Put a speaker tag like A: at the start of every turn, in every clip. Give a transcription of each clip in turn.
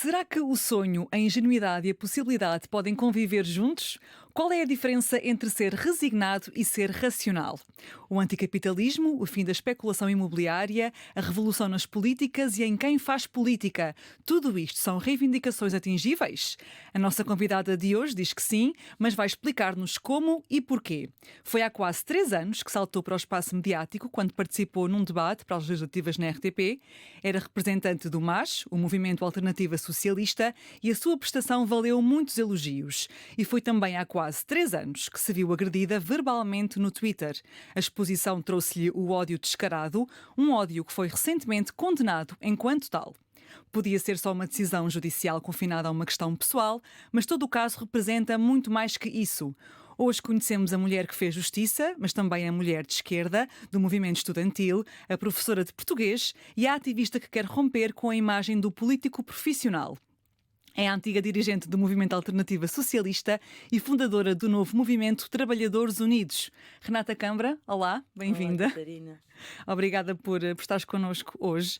A: Será que o sonho, a ingenuidade e a possibilidade podem conviver juntos? Qual é a diferença entre ser resignado e ser racional? O anticapitalismo, o fim da especulação imobiliária, a revolução nas políticas e em quem faz política. Tudo isto são reivindicações atingíveis? A nossa convidada de hoje diz que sim, mas vai explicar-nos como e porquê. Foi há quase 3 anos que saltou para o espaço mediático quando participou num debate para as legislativas na RTP. Era representante do MAS, o Movimento Alternativa Socialista, e a sua prestação valeu muitos elogios. E foi também há quase 3 anos que se viu agredida verbalmente no Twitter. A exposição trouxe-lhe o ódio descarado, um ódio que foi recentemente condenado enquanto tal. Podia ser só uma decisão judicial confinada a uma questão pessoal, mas todo o caso representa muito mais que isso. Hoje conhecemos a mulher que fez justiça, mas também a mulher de esquerda, do movimento estudantil, a professora de português e a ativista que quer romper com a imagem do político profissional. É a antiga dirigente do Movimento Alternativa Socialista e fundadora do novo movimento Trabalhadores Unidos. Renata Câmara, olá,
B: Olá,
A: bem-vinda.
B: Catarina.
A: Obrigada por estares connosco hoje.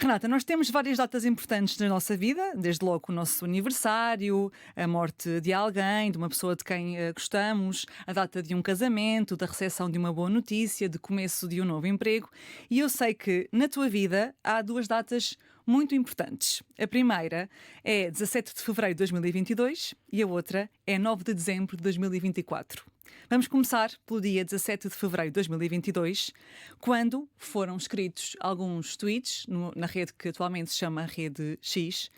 A: Renata, nós temos várias datas importantes na nossa vida, desde logo o nosso aniversário, a morte de alguém, de uma pessoa de quem gostamos, a data de um casamento, da recepção de uma boa notícia, de começo de um novo emprego. E eu sei que na tua vida há 2 datas muito importantes. A primeira é 17 de fevereiro de 2022 e a outra é 9 de dezembro de 2024. Vamos começar pelo dia 17 de fevereiro de 2022, quando foram escritos alguns tweets na rede que atualmente se chama Rede X,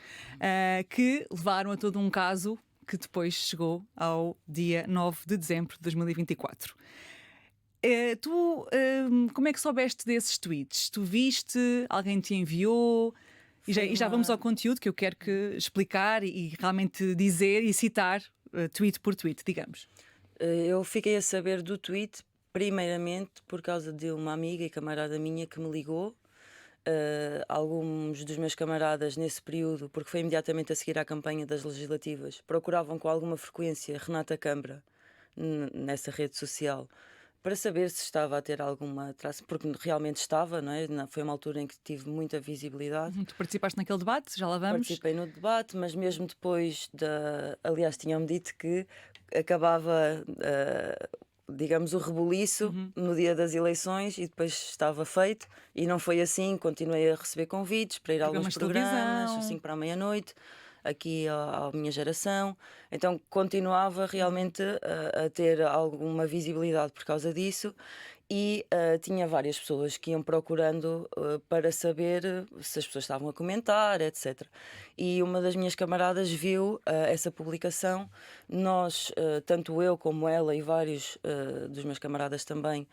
A: que levaram a todo um caso que depois chegou ao dia 9 de dezembro de 2024. Como é que soubeste desses tweets? Tu viste? Alguém te enviou? E já vamos ao conteúdo que eu quero explicar e realmente dizer e citar tweet por tweet, digamos.
B: Eu fiquei a saber do tweet, primeiramente, por causa de uma amiga e camarada minha que me ligou. Alguns dos meus camaradas, nesse período, porque foi imediatamente a seguir à campanha das legislativas, procuravam com alguma frequência Renata Câmara nessa rede social para saber se estava a ter alguma traça, porque realmente estava, não é? Foi uma altura em que tive muita visibilidade.
A: Tu participaste naquele debate, já lá vamos.
B: Participei no debate, mas mesmo depois aliás, tinham-me dito que acabava, digamos, o rebuliço no dia das eleições e depois estava feito. E não foi assim, continuei a receber convites para ir a alguns
A: Programas de
B: programas,
A: televisão.
B: 5 para a meia-noite, aqui à minha geração. Então continuava realmente a ter alguma visibilidade por causa disso. E tinha várias pessoas que iam procurando para saber se as pessoas estavam a comentar, etc. E uma das minhas camaradas viu essa publicação. Nós, tanto eu como ela e vários dos meus camaradas também,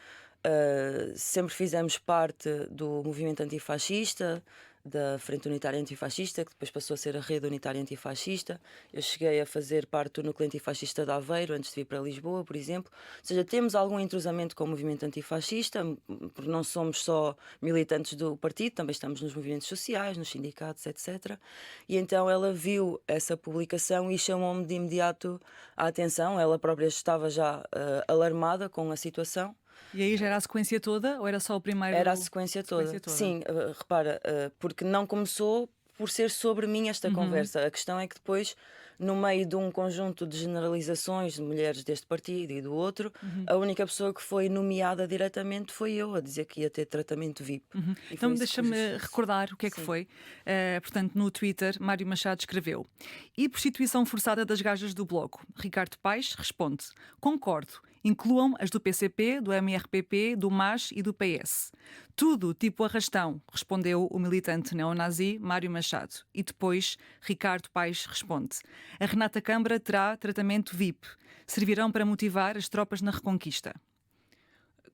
B: sempre fizemos parte do movimento antifascista, da Frente Unitária Antifascista, que depois passou a ser a Rede Unitária Antifascista. Eu cheguei a fazer parte do núcleo antifascista de Aveiro, antes de vir para Lisboa, por exemplo. Ou seja, temos algum entrosamento com o movimento antifascista, porque não somos só militantes do partido, também estamos nos movimentos sociais, nos sindicatos, etc. E então ela viu essa publicação e chamou-me de imediato a atenção. Ela própria estava já alarmada com a situação.
A: E aí já era a sequência toda ou era só o primeiro?
B: Era a sequência toda. Sim, repara, porque não começou por ser sobre mim esta conversa. A questão é que depois, no meio de um conjunto de generalizações de mulheres deste partido e do outro, a única pessoa que foi nomeada diretamente foi eu, a dizer que ia ter tratamento VIP. E
A: Então
B: foi isso que
A: deixa-me recordar o que é que
B: Sim.
A: foi. Portanto, no Twitter, Mário Machado escreveu: e prostituição forçada das gajas do Bloco. Ricardo Paes responde: concordo. Incluam as do PCP, do MRPP, do MAS e do PS. Tudo tipo arrastão, respondeu o militante neonazi Mário Machado. E depois Ricardo Paes responde: a Renata Câmara terá tratamento VIP. Servirão para motivar as tropas na Reconquista.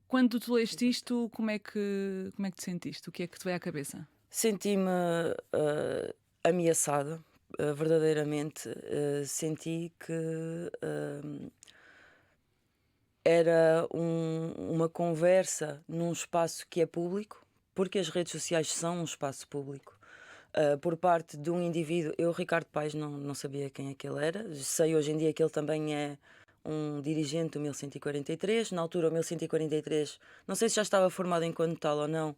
A: Quando tu leste isto, como é que te sentiste? O que é que te veio à cabeça?
B: Senti-me ameaçada, verdadeiramente. Senti que era uma conversa num espaço que é público, porque as redes sociais são um espaço público, por parte de um indivíduo. Eu, Ricardo Paes, não sabia quem é que ele era. Sei hoje em dia que ele também é um dirigente do 1143. Na altura, o 1143, não sei se já estava formado enquanto tal ou não,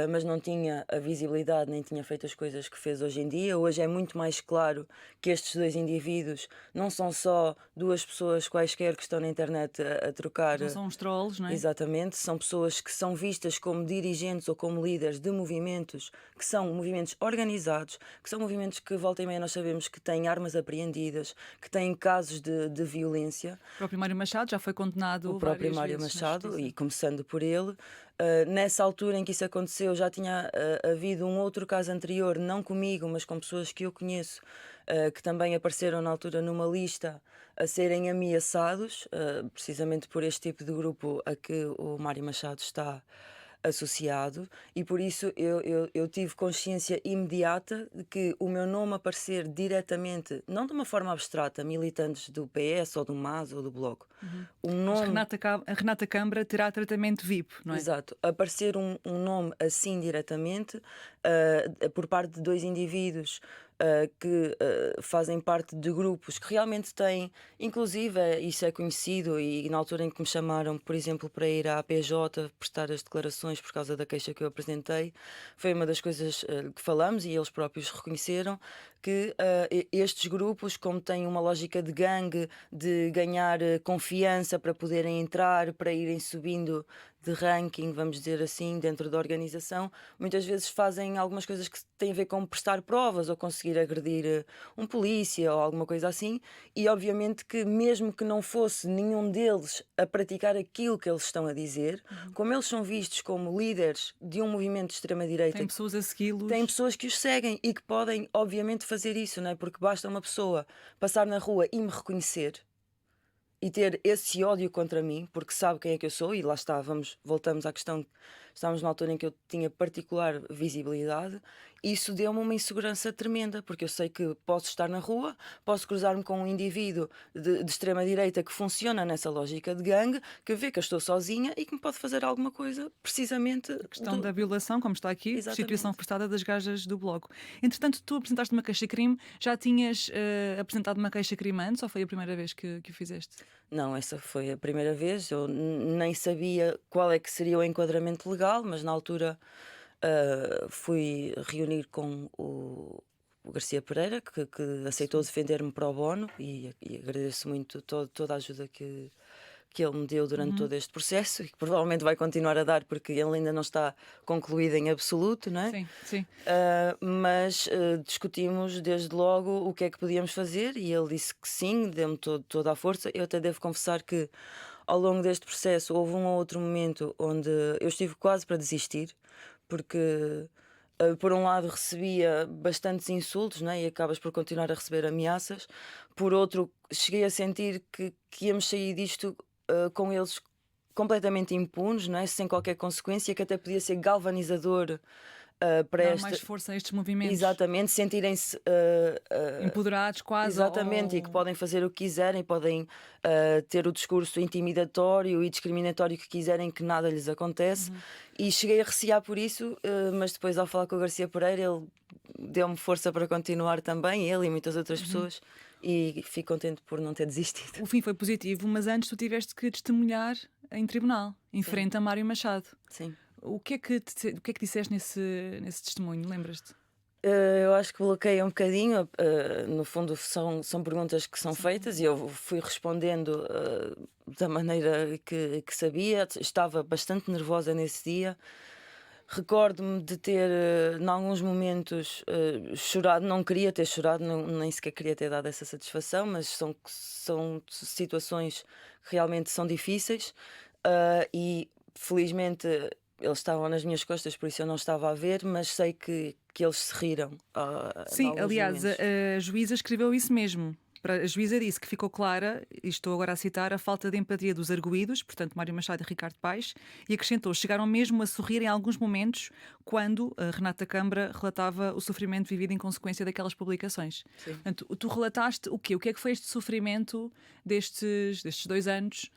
B: mas não tinha a visibilidade nem tinha feito as coisas que fez hoje em dia. Hoje é muito mais claro que estes dois indivíduos não são só duas pessoas quaisquer que estão na internet a trocar.
A: Não são uns trolls, não é?
B: Exatamente, são pessoas que são vistas como dirigentes ou como líderes de movimentos que são movimentos organizados, que são movimentos que volta e meia nós sabemos que têm armas apreendidas, que têm casos de violência.
A: O próprio Mário Machado já foi condenado
B: O próprio
A: várias
B: Mário
A: vezes na
B: Machado,
A: justiça.
B: e começando por ele, nessa altura em que isso aconteceu, já tinha havido um outro caso anterior, não comigo, mas com pessoas que eu conheço, que também apareceram na altura numa lista a serem ameaçados, precisamente por este tipo de grupo a que o Mário Machado está associado, e por isso eu tive consciência imediata de que o meu nome aparecer diretamente, não de uma forma abstrata, militantes do PS ou do MAS ou do Bloco, o
A: Mas
B: nome.
A: A Renata Câmara terá tratamento VIP, não é?
B: Exato, aparecer um nome assim diretamente, por parte de dois indivíduos que fazem parte de grupos que realmente têm, inclusive isso é conhecido, e na altura em que me chamaram, por exemplo, para ir à PJ prestar as declarações por causa da queixa que eu apresentei, foi uma das coisas que falamos e eles próprios reconheceram que estes grupos, como têm uma lógica de gangue, de ganhar confiança para poderem entrar, para irem subindo de ranking, vamos dizer assim, dentro da organização, muitas vezes fazem algumas coisas que têm a ver com prestar provas ou conseguir agredir um polícia ou alguma coisa assim, e obviamente que mesmo que não fosse nenhum deles a praticar aquilo que eles estão a dizer, como eles são vistos como líderes de um movimento de extrema-direita,
A: Tem pessoas a segui-los.
B: tem pessoas que os seguem e que podem, obviamente, fazer isso, não é? Porque basta uma pessoa passar na rua e me reconhecer e ter esse ódio contra mim, porque sabe quem é que eu sou, e lá está, voltamos à questão, estávamos na altura em que eu tinha particular visibilidade, isso deu-me uma insegurança tremenda, porque eu sei que posso estar na rua, posso cruzar-me com um indivíduo de extrema-direita que funciona nessa lógica de gangue, que vê que eu estou sozinha e que me pode fazer alguma coisa, precisamente.
A: A questão da violação, como está aqui, prostituição
B: Exatamente.
A: forçada das gajas do Bloco. Entretanto, tu apresentaste uma queixa-crime, já tinhas apresentado uma queixa-crime antes ou foi a primeira vez que o fizeste?
B: Não, essa foi a primeira vez. Eu nem sabia qual é que seria o enquadramento legal, mas na altura fui reunir com o Garcia Pereira, que aceitou defender-me pro bono, e agradeço muito toda a ajuda que ele me deu durante todo este processo e que provavelmente vai continuar a dar porque ele ainda não está concluído em absoluto, não é?
A: Sim, sim.
B: Mas discutimos desde logo o que é que podíamos fazer e ele disse que sim, deu-me toda a força. Eu até devo confessar que ao longo deste processo houve um ou outro momento onde eu estive quase para desistir, porque por um lado recebia bastantes insultos, né, e acabas por continuar a receber ameaças. Por outro, cheguei a sentir que íamos sair disto com eles completamente impunes, não é? Sem qualquer consequência, que até podia ser galvanizador para
A: Dar
B: esta.
A: mais força a estes movimentos.
B: Exatamente, sentirem-se
A: Empoderados quase.
B: exatamente, e que podem fazer o que quiserem, podem ter o discurso intimidatório e discriminatório que quiserem, que nada lhes acontece. E cheguei a recear por isso, mas depois, ao falar com o Garcia Pereira, ele deu-me força para continuar também, ele e muitas outras pessoas, e fico contente por não ter desistido.
A: O fim foi positivo, mas antes tu tiveste que testemunhar em tribunal, em frente a Mário Machado.
B: Sim.
A: O que é que disseste nesse testemunho? Lembras-te?
B: Eu acho que bloqueia um bocadinho. No fundo, são perguntas que são feitas e eu fui respondendo da maneira que sabia. Estava bastante nervosa nesse dia. Recordo-me de ter, em alguns momentos, chorado. Não queria ter chorado, nem sequer queria ter dado essa satisfação, mas são situações que realmente são difíceis. E felizmente eles estavam nas minhas costas, por isso eu não estava a ver, mas sei que eles se riram. Em
A: Sim,
B: alguns
A: aliás,
B: momentos.
A: a juíza escreveu isso mesmo. A juíza disse que ficou clara, e estou agora a citar, a falta de empatia dos arguídos, portanto Mário Machado e Ricardo Paes, e acrescentou, chegaram mesmo a sorrir em alguns momentos quando a Renata Câmara relatava o sofrimento vivido em consequência daquelas publicações.
B: Sim.
A: Portanto, tu relataste o quê? O que é que foi este sofrimento destes 2 anos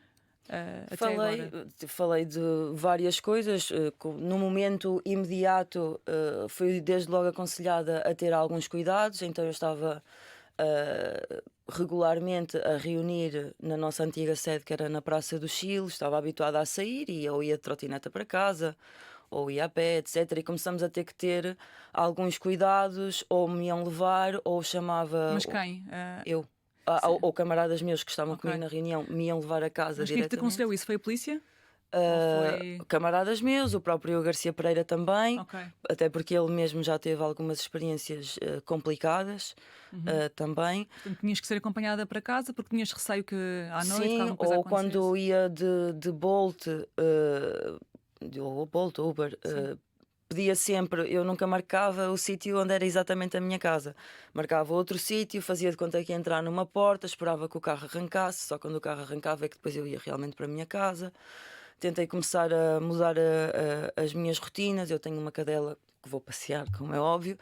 A: até agora?
B: Falei de várias coisas. No momento imediato, fui desde logo aconselhada a ter alguns cuidados, então eu estava regularmente a reunir na nossa antiga sede, que era na Praça do Chile. Estava habituada a sair e eu ia de trotineta para casa ou ia a pé, etc. E começamos a ter que ter alguns cuidados, ou me iam levar, ou chamava
A: Mas quem?
B: eu.
A: Sim,
B: Ou camaradas meus que estavam
A: ok.
B: comigo na reunião me iam levar a casa
A: Mas quem é que te
B: diretamente.
A: aconselhou isso? Foi a polícia? Ou foi.
B: Camaradas meus, o próprio Garcia Pereira também,
A: Ok.
B: até porque ele mesmo já teve algumas experiências complicadas
A: Uhum.
B: também.
A: Portanto, tinhas que ser acompanhada para casa porque tinhas receio que à noite que
B: Sim,
A: alguma coisa
B: ou
A: acontecesse.
B: quando ia de Bolt, ou Bolt, Uber,
A: Sim.
B: pedia sempre, eu nunca marcava o sítio onde era exatamente a minha casa. Marcava outro sítio, fazia de conta que ia entrar numa porta, esperava que o carro arrancasse, só quando o carro arrancava é que depois eu ia realmente para a minha casa. Tentei começar a mudar as minhas rotinas. Eu tenho uma cadela que vou passear, como é óbvio.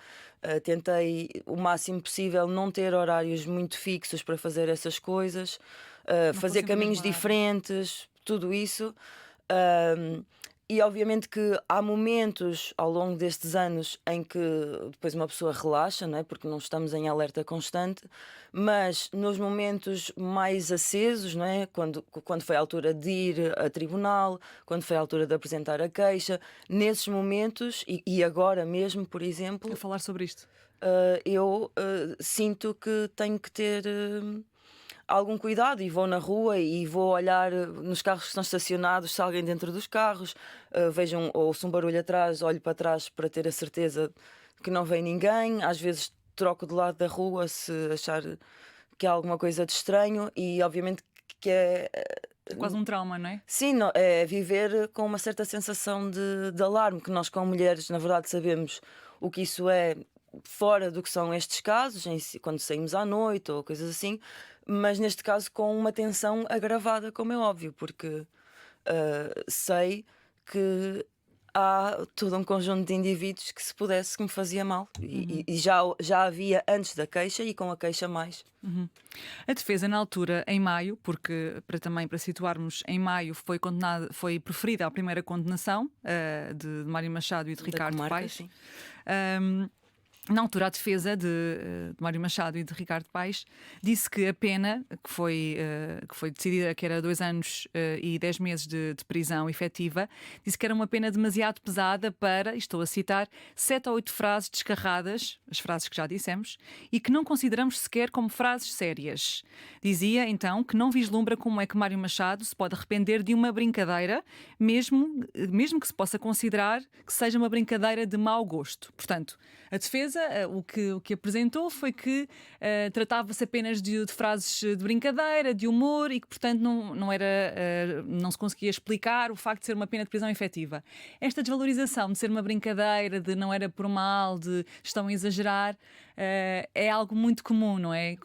B: Tentei o máximo possível não ter horários muito fixos para fazer essas coisas,
A: Não foi
B: fazer
A: sempre o mesmo
B: caminhos
A: horário.
B: diferentes, tudo isso. Ahm, e obviamente que há momentos ao longo destes anos em que depois uma pessoa relaxa, não é? Porque não estamos em alerta constante, mas nos momentos mais acesos, não é? Quando foi a altura de ir a tribunal, quando foi a altura de apresentar a queixa, nesses momentos, e agora mesmo, por
A: A
B: exemplo,
A: falar sobre isto.
B: eu sinto que tenho que ter algum cuidado e vou na rua e vou olhar nos carros que estão estacionados se há alguém dentro dos carros, vejam, ouço um barulho atrás, olho para trás para ter a certeza que não vem ninguém. Às vezes troco de lado da rua se achar que há alguma coisa de estranho e obviamente que é.
A: É quase um trauma, não é?
B: Sim, é viver com uma certa sensação de alarme, que nós, como mulheres, na verdade, sabemos o que isso é fora do que são estes casos, quando saímos à noite ou coisas assim, mas neste caso com uma tensão agravada, como é óbvio, porque sei que há todo um conjunto de indivíduos que, se pudesse, que me fazia mal. E já havia antes da queixa e com a queixa mais.
A: Uhum. A defesa, na altura, em maio, porque para situarmos, em maio foi proferida a primeira condenação de Mário Machado e de
B: Da
A: Ricardo
B: comarca,
A: Paes.
B: sim.
A: Ahm, Na altura, a defesa de Mário Machado e de Ricardo Paes disse que a pena que foi decidida, que era 2 anos e 10 meses de prisão efetiva, disse que era uma pena demasiado pesada para, e estou a citar, 7 ou 8 frases descarradas, as frases que já dissemos, e que não consideramos sequer como frases sérias. Dizia, então, que não vislumbra como é que Mário Machado se pode arrepender de uma brincadeira, mesmo que se possa considerar que seja uma brincadeira de mau gosto. Portanto, a defesa, o que apresentou foi que tratava-se apenas de frases de brincadeira, de humor e que, portanto, não se conseguia explicar o facto de ser uma pena de prisão efetiva. Esta desvalorização de ser uma brincadeira, de não era por mal, de estão a exagerar, é algo muito comum, não é?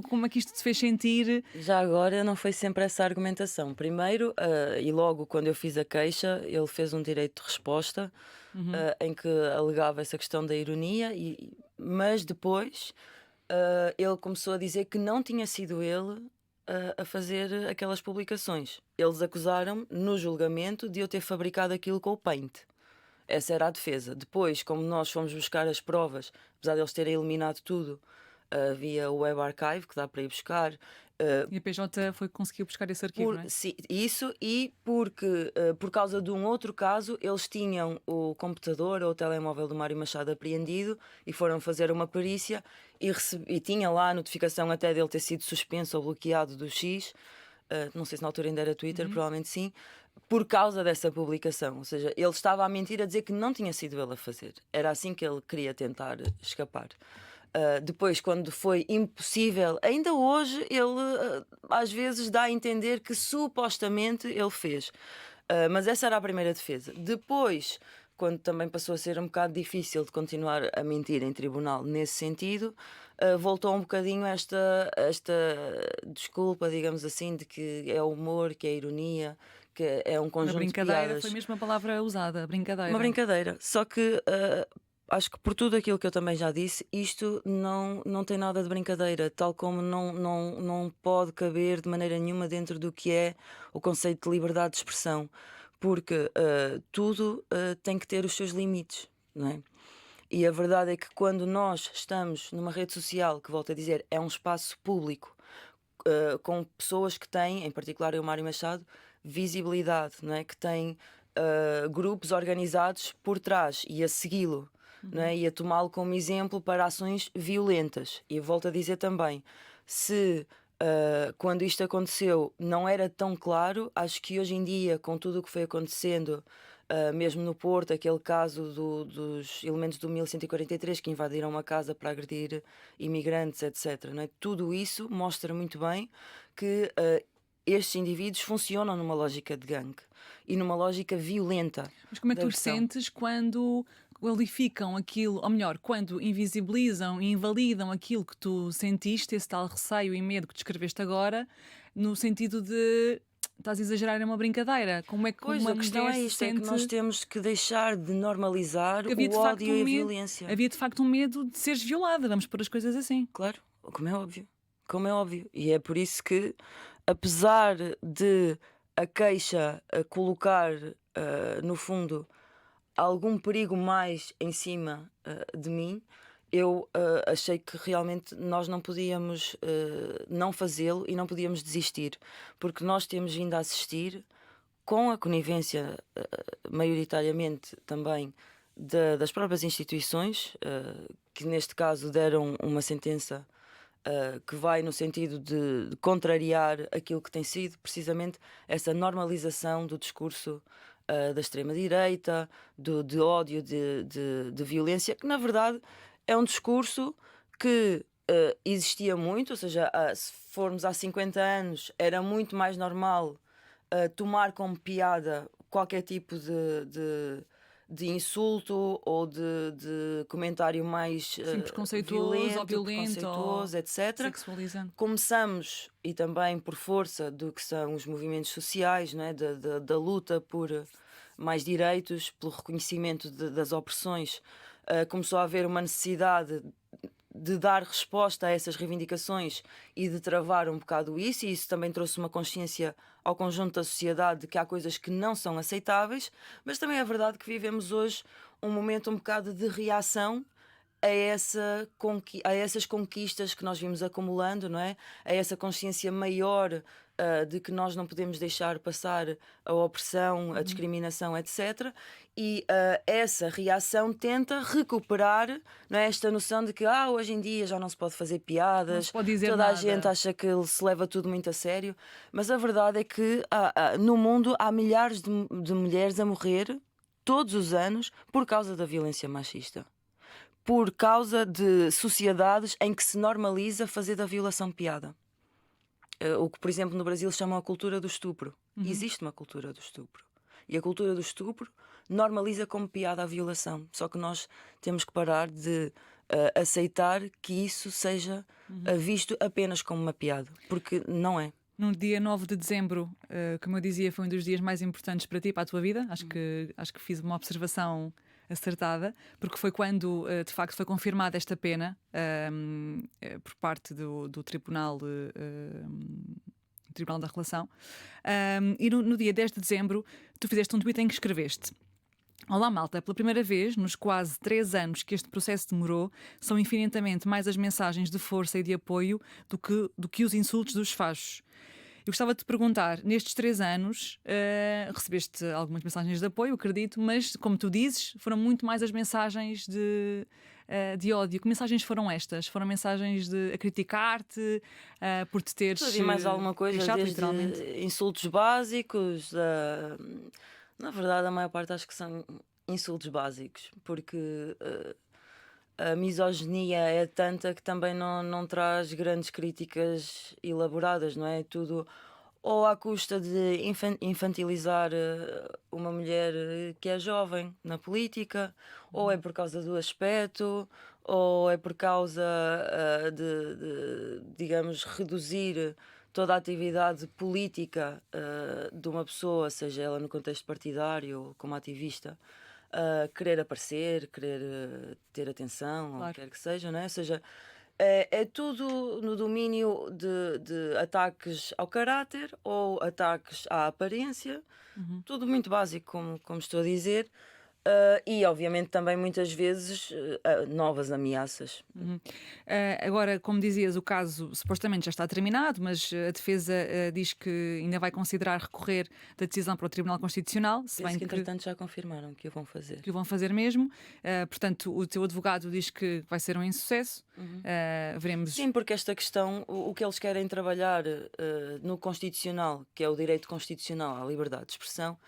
A: Como é que isto te fez sentir?
B: Já agora não foi sempre essa a argumentação. Primeiro, e logo quando eu fiz a queixa, ele fez um direito de resposta,
A: Uhum.
B: em que alegava essa questão da ironia, mas depois ele começou a dizer que não tinha sido ele a fazer aquelas publicações. Eles acusaram-me no julgamento de eu ter fabricado aquilo com o Paint. Essa era a defesa. Depois, como nós fomos buscar as provas, apesar de eles terem eliminado tudo, havia o Web Archive que dá para ir buscar.
A: E a PJ conseguiu buscar esse arquivo, não é?
B: Isso e porque, por causa de um outro caso, eles tinham o computador ou o telemóvel do Mário Machado apreendido e foram fazer uma perícia e tinha lá a notificação até dele ter sido suspenso ou bloqueado do X. Não sei se na altura ainda era Twitter,
A: Uhum.
B: provavelmente sim, por causa dessa publicação. Ou seja, ele estava a mentir, a dizer que não tinha sido ele a fazer. Era assim que ele queria tentar escapar. Depois, quando foi impossível, ainda hoje ele às vezes dá a entender que supostamente ele fez. Mas essa era a primeira defesa. Depois, quando também passou a ser um bocado difícil de continuar a mentir em tribunal nesse sentido, voltou um bocadinho esta desculpa, digamos assim, de que é o humor, que é a ironia, que é um
A: A
B: conjunto de
A: brincadeira foi
B: piadas.
A: mesmo a palavra usada, a
B: Uma
A: brincadeira.
B: brincadeira. Só que acho que por tudo aquilo que eu também já disse, isto não tem nada de brincadeira, tal como não pode caber de maneira nenhuma dentro do que é o conceito de liberdade de expressão, porque tudo tem que ter os seus limites, não é? E a verdade é que quando nós estamos numa rede social, que volto a dizer, é um espaço público, com pessoas que têm, em particular eu, Mário Machado, visibilidade, não é? Que têm grupos organizados por trás e a segui-lo, não é? E a tomá-lo como exemplo para ações violentas. E eu volto a dizer também, se quando isto aconteceu não era tão claro, acho que hoje em dia, com tudo o que foi acontecendo, mesmo no Porto, aquele caso dos elementos do 1143 que invadiram uma casa para agredir imigrantes, etc. Não é? Tudo isso mostra muito bem que estes indivíduos funcionam numa lógica de gangue e numa lógica violenta
A: Mas como é que
B: da
A: tu os
B: agressão.
A: sentes quando qualificam aquilo, ou melhor, quando invisibilizam e invalidam aquilo que tu sentiste, esse tal receio e medo que descreveste agora, no sentido de estás a exagerar, é uma brincadeira? Como é que
B: Pois,
A: uma
B: a questão
A: mulher
B: é
A: se
B: isto, é que nós
A: sente?
B: temos que deixar de normalizar
A: Porque havia
B: o
A: de facto
B: ódio
A: um
B: e a
A: medo,
B: violência.
A: havia de facto um medo de seres violada, vamos pôr as coisas assim.
B: Claro, como é óbvio. Como é óbvio. E é por isso que, apesar de a queixa colocar, no fundo, algum perigo mais em cima de mim, eu achei que realmente nós não podíamos não fazê-lo e não podíamos desistir, porque nós temos vindo a assistir, com a conivência maioritariamente também das próprias instituições, que neste caso deram uma sentença que vai no sentido de contrariar aquilo que tem sido precisamente essa normalização do discurso da extrema-direita, de ódio, de violência, que na verdade é um discurso que existia muito, ou seja, se formos há 50 anos, era muito mais normal tomar como piada qualquer tipo de insulto ou de comentário mais
A: Sim, preconceituoso ou
B: violento,
A: violento ou
B: preconceituoso, etc.
A: sexualizante.
B: Começamos, e também por força do que são os movimentos sociais, não é? Da luta por mais direitos, pelo reconhecimento das opressões, começou a haver uma necessidade de dar resposta a essas reivindicações e de travar um bocado isso, e isso também trouxe uma consciência ao conjunto da sociedade de que há coisas que não são aceitáveis, mas também é verdade que vivemos hoje um momento um bocado de reação a essas conquistas que nós vimos acumulando, não é? A essa consciência maior de que nós não podemos deixar passar a opressão, a discriminação, etc. E essa reação tenta recuperar, não é, esta noção de que hoje em dia já não se pode fazer
A: Não se
B: piadas,
A: pode dizer
B: toda a gente
A: nada.
B: acha que se leva tudo muito a sério, mas a verdade é que no mundo há milhares de mulheres a morrer todos os anos por causa da violência machista, por causa de sociedades em que se normaliza fazer da violação piada. O que, por exemplo, no Brasil chamam a cultura do estupro. Existe uma cultura do estupro. E a cultura do estupro normaliza como piada a violação. Só que nós temos que parar de aceitar que isso seja visto apenas como uma piada. Porque não é.
A: No dia 9 de dezembro, como eu dizia, foi um dos dias mais importantes para ti, para a tua vida. Acho que fiz uma observação acertada, porque foi quando de facto foi confirmada esta pena por parte do Tribunal, Tribunal da Relação. E no dia 10 de dezembro, tu fizeste um tweet em que escreveste: Olá, malta. Pela primeira vez, nos quase 3 anos que este processo demorou, são infinitamente mais as mensagens de força e de apoio do que os insultos dos fachos. Eu gostava de te perguntar, nestes 3 anos, recebeste algumas mensagens de apoio, acredito, mas, como tu dizes, foram muito mais as mensagens de ódio. Que mensagens foram estas? Foram mensagens a criticar-te, por te teres
B: Tudo e mais alguma coisa,
A: queixado,
B: desde
A: literalmente?
B: insultos básicos, na verdade a maior parte acho que são insultos básicos, porque a misoginia é tanta que também não traz grandes críticas elaboradas, não é? Tudo ou à custa de infantilizar uma mulher que é jovem na política, ou é por causa do aspecto, ou é por causa digamos, reduzir toda a atividade política de uma pessoa, seja ela no contexto partidário ou como ativista, querer aparecer, querer ter atenção, ou o
A: Claro.
B: que quer que seja, não é? Ou seja, é tudo no domínio de ataques ao caráter ou ataques à aparência, tudo muito básico, como estou a dizer. E obviamente também muitas vezes novas ameaças.
A: Uhum. Agora, como dizias, o caso supostamente já está terminado, mas a defesa diz que ainda vai considerar recorrer da decisão para o Tribunal Constitucional, se
B: Penso
A: bem
B: que
A: que
B: entretanto já confirmaram que o vão fazer.
A: o vão fazer mesmo. Portanto, o teu advogado diz que vai ser um insucesso. Veremos.
B: Sim, porque esta questão, o que eles querem trabalhar no Constitucional, que é o direito constitucional à liberdade de expressão,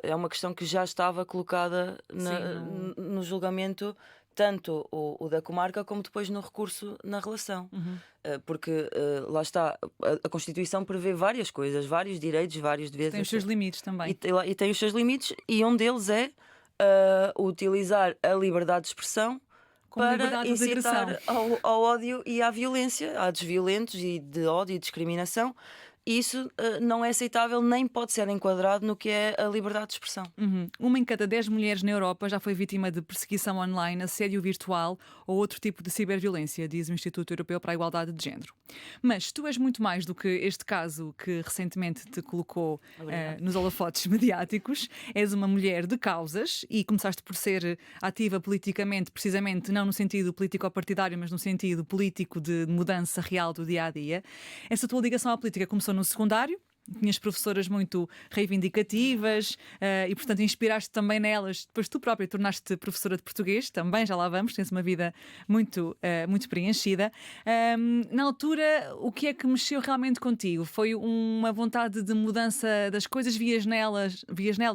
B: é uma questão que já estava colocada
A: Sim,
B: no julgamento, tanto o da comarca como depois no recurso na relação.
A: Uhum.
B: Porque lá está, a Constituição prevê várias coisas, vários direitos, vários deveres,
A: Tem os seus
B: etc.
A: limites também.
B: E tem os seus limites, e um deles é utilizar a liberdade de expressão
A: Como
B: para
A: liberdade de
B: incitar
A: agressão.
B: ao ódio e à violência, a atos violentos e de ódio e discriminação. Isso não é aceitável, nem pode ser enquadrado no que é a liberdade de expressão.
A: Uhum. Uma em cada 10 mulheres na Europa já foi vítima de perseguição online, assédio virtual ou outro tipo de ciberviolência, diz o Instituto Europeu para a Igualdade de Género. Mas tu és muito mais do que este caso que recentemente te colocou
B: Obrigada.
A: nos holofotes mediáticos. És uma mulher de causas e começaste por ser ativa politicamente, precisamente não no sentido político-partidário, mas no sentido político de mudança real do dia a dia. Essa tua ligação à política começou no secundário. Tinhas professoras muito reivindicativas e, portanto, inspiraste também nelas. Depois tu própria tornaste professora de português, também já lá vamos, tens uma vida muito preenchida. Na altura, o que é que mexeu realmente contigo? Foi uma vontade de mudança das coisas? Vias nelas,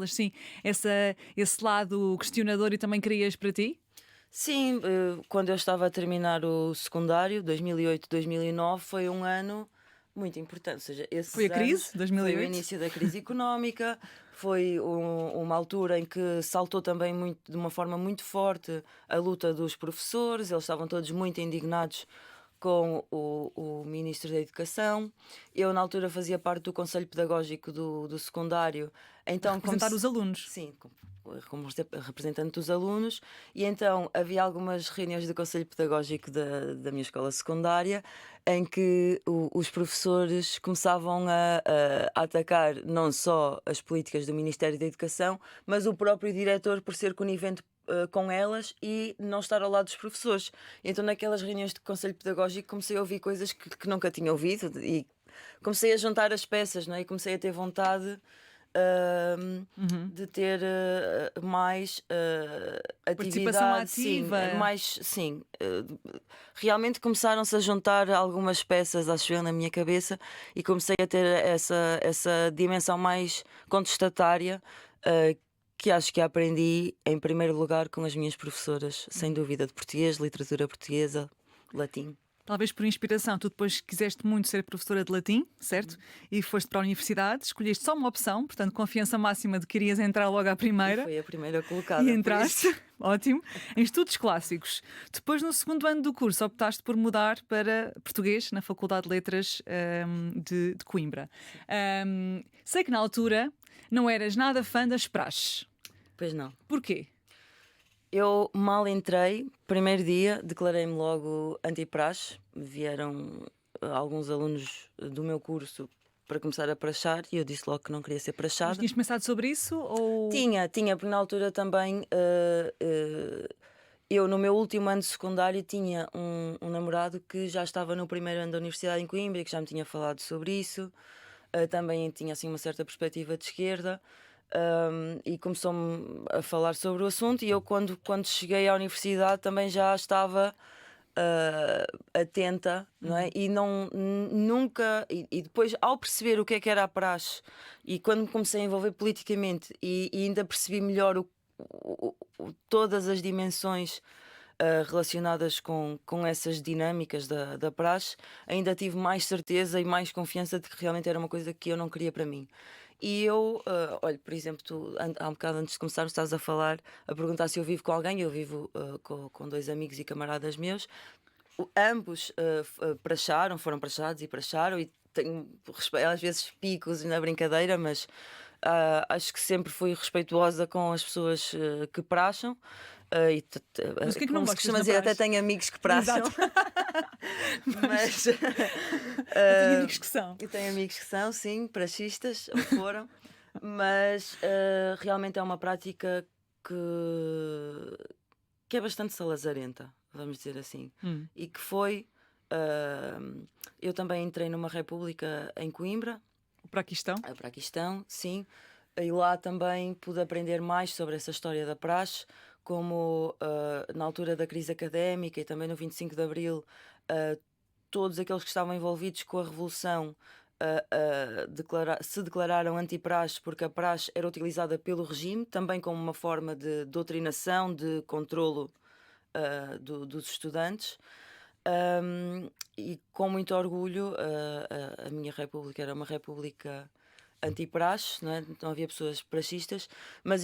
A: sim, esse lado questionador e também querias para ti?
B: Sim, quando eu estava a terminar o secundário, 2008, 2009, foi um ano muito importante. Ou seja,
A: Foi
B: esses
A: a crise,
B: anos foi o
A: 2008?
B: início da crise económica, foi uma altura em que saltou também de uma forma muito forte a luta dos professores, eles estavam todos muito indignados com o Ministro da Educação. Eu, na altura, fazia parte do Conselho Pedagógico do secundário. Então,
A: Representar os alunos.
B: sim, como representante dos alunos, e então havia algumas reuniões do Conselho Pedagógico da minha escola secundária em que os professores começavam a atacar não só as políticas do Ministério da Educação, mas o próprio diretor por ser conivente com elas e não estar ao lado dos professores. Então, naquelas reuniões de conselho pedagógico, comecei a ouvir coisas que nunca tinha ouvido e comecei a juntar as peças, não é? E comecei a ter vontade
A: Uhum.
B: de ter mais
A: Participação
B: atividade, sim,
A: ativa.
B: mais, sim. Realmente começaram-se a juntar algumas peças, acho eu, na minha cabeça, e comecei a ter essa dimensão mais contestatária, que acho que aprendi em primeiro lugar com as minhas professoras, sem dúvida, de português, literatura portuguesa, latim.
A: Talvez por inspiração, tu depois quiseste muito ser professora de latim, certo? E foste para a universidade, escolheste só uma opção, portanto, confiança máxima de que irias entrar logo à
B: E
A: primeira.
B: foi a primeira colocada.
A: E
B: por
A: entraste,
B: isso.
A: ótimo, em estudos clássicos. Depois, no segundo ano do curso, optaste por mudar para português na Faculdade de Letras de Coimbra. Sei que na altura não eras nada fã das praxes.
B: Pois não.
A: Porquê?
B: Eu mal entrei, primeiro dia, declarei-me logo anti-praxe. Vieram alguns alunos do meu curso para começar a praxar e eu disse logo que não queria ser
A: Mas
B: praxada.
A: tinhas pensado sobre isso? Ou...
B: Tinha, porque na altura também eu no meu último ano de secundário tinha um namorado que já estava no primeiro ano da universidade em Coimbra e que já me tinha falado sobre isso. Também tinha assim uma certa perspectiva de esquerda. E começou-me a falar sobre o assunto e eu quando cheguei à universidade também já estava atenta, não é? E nunca e depois ao perceber o que era a praxe e quando me comecei a envolver politicamente e ainda percebi melhor todas as dimensões relacionadas com essas dinâmicas da praxe, ainda tive mais certeza e mais confiança de que realmente era uma coisa que eu não queria para mim. E eu, olha, por exemplo, há um bocado antes de começar, estás a falar, a perguntar se eu vivo com alguém. Eu vivo com dois amigos e camaradas meus. Ambos foram praxados e praxaram, e tenho às vezes picos na brincadeira, mas acho que sempre fui respeituosa com as pessoas que praxam.
A: Mas o que é que não
B: Como se
A: gostas
B: costuma
A: da
B: dizer, até
A: praxe?
B: tenho amigos que praxam.
A: Exato.
B: Mas
A: Eu tenho amigos que são.
B: eu tenho amigos que são, sim, praxistas, ou foram. Mas realmente é uma prática que, que é bastante salazarenta, vamos dizer assim.
A: Hum.
B: E que foi. ah, eu também entrei numa república em Coimbra,
A: Para aqui estão?
B: a Praquistão, sim. E lá também pude aprender mais sobre essa história da praxe, como na altura da crise académica e também no 25 de Abril, ah, todos aqueles que estavam envolvidos com a Revolução se declararam anti-praxe porque a praxe era utilizada pelo regime, também como uma forma de doutrinação, de controlo dos estudantes. E com muito orgulho, a minha república era uma república anti-praxe, não é? Não havia pessoas praxistas, mas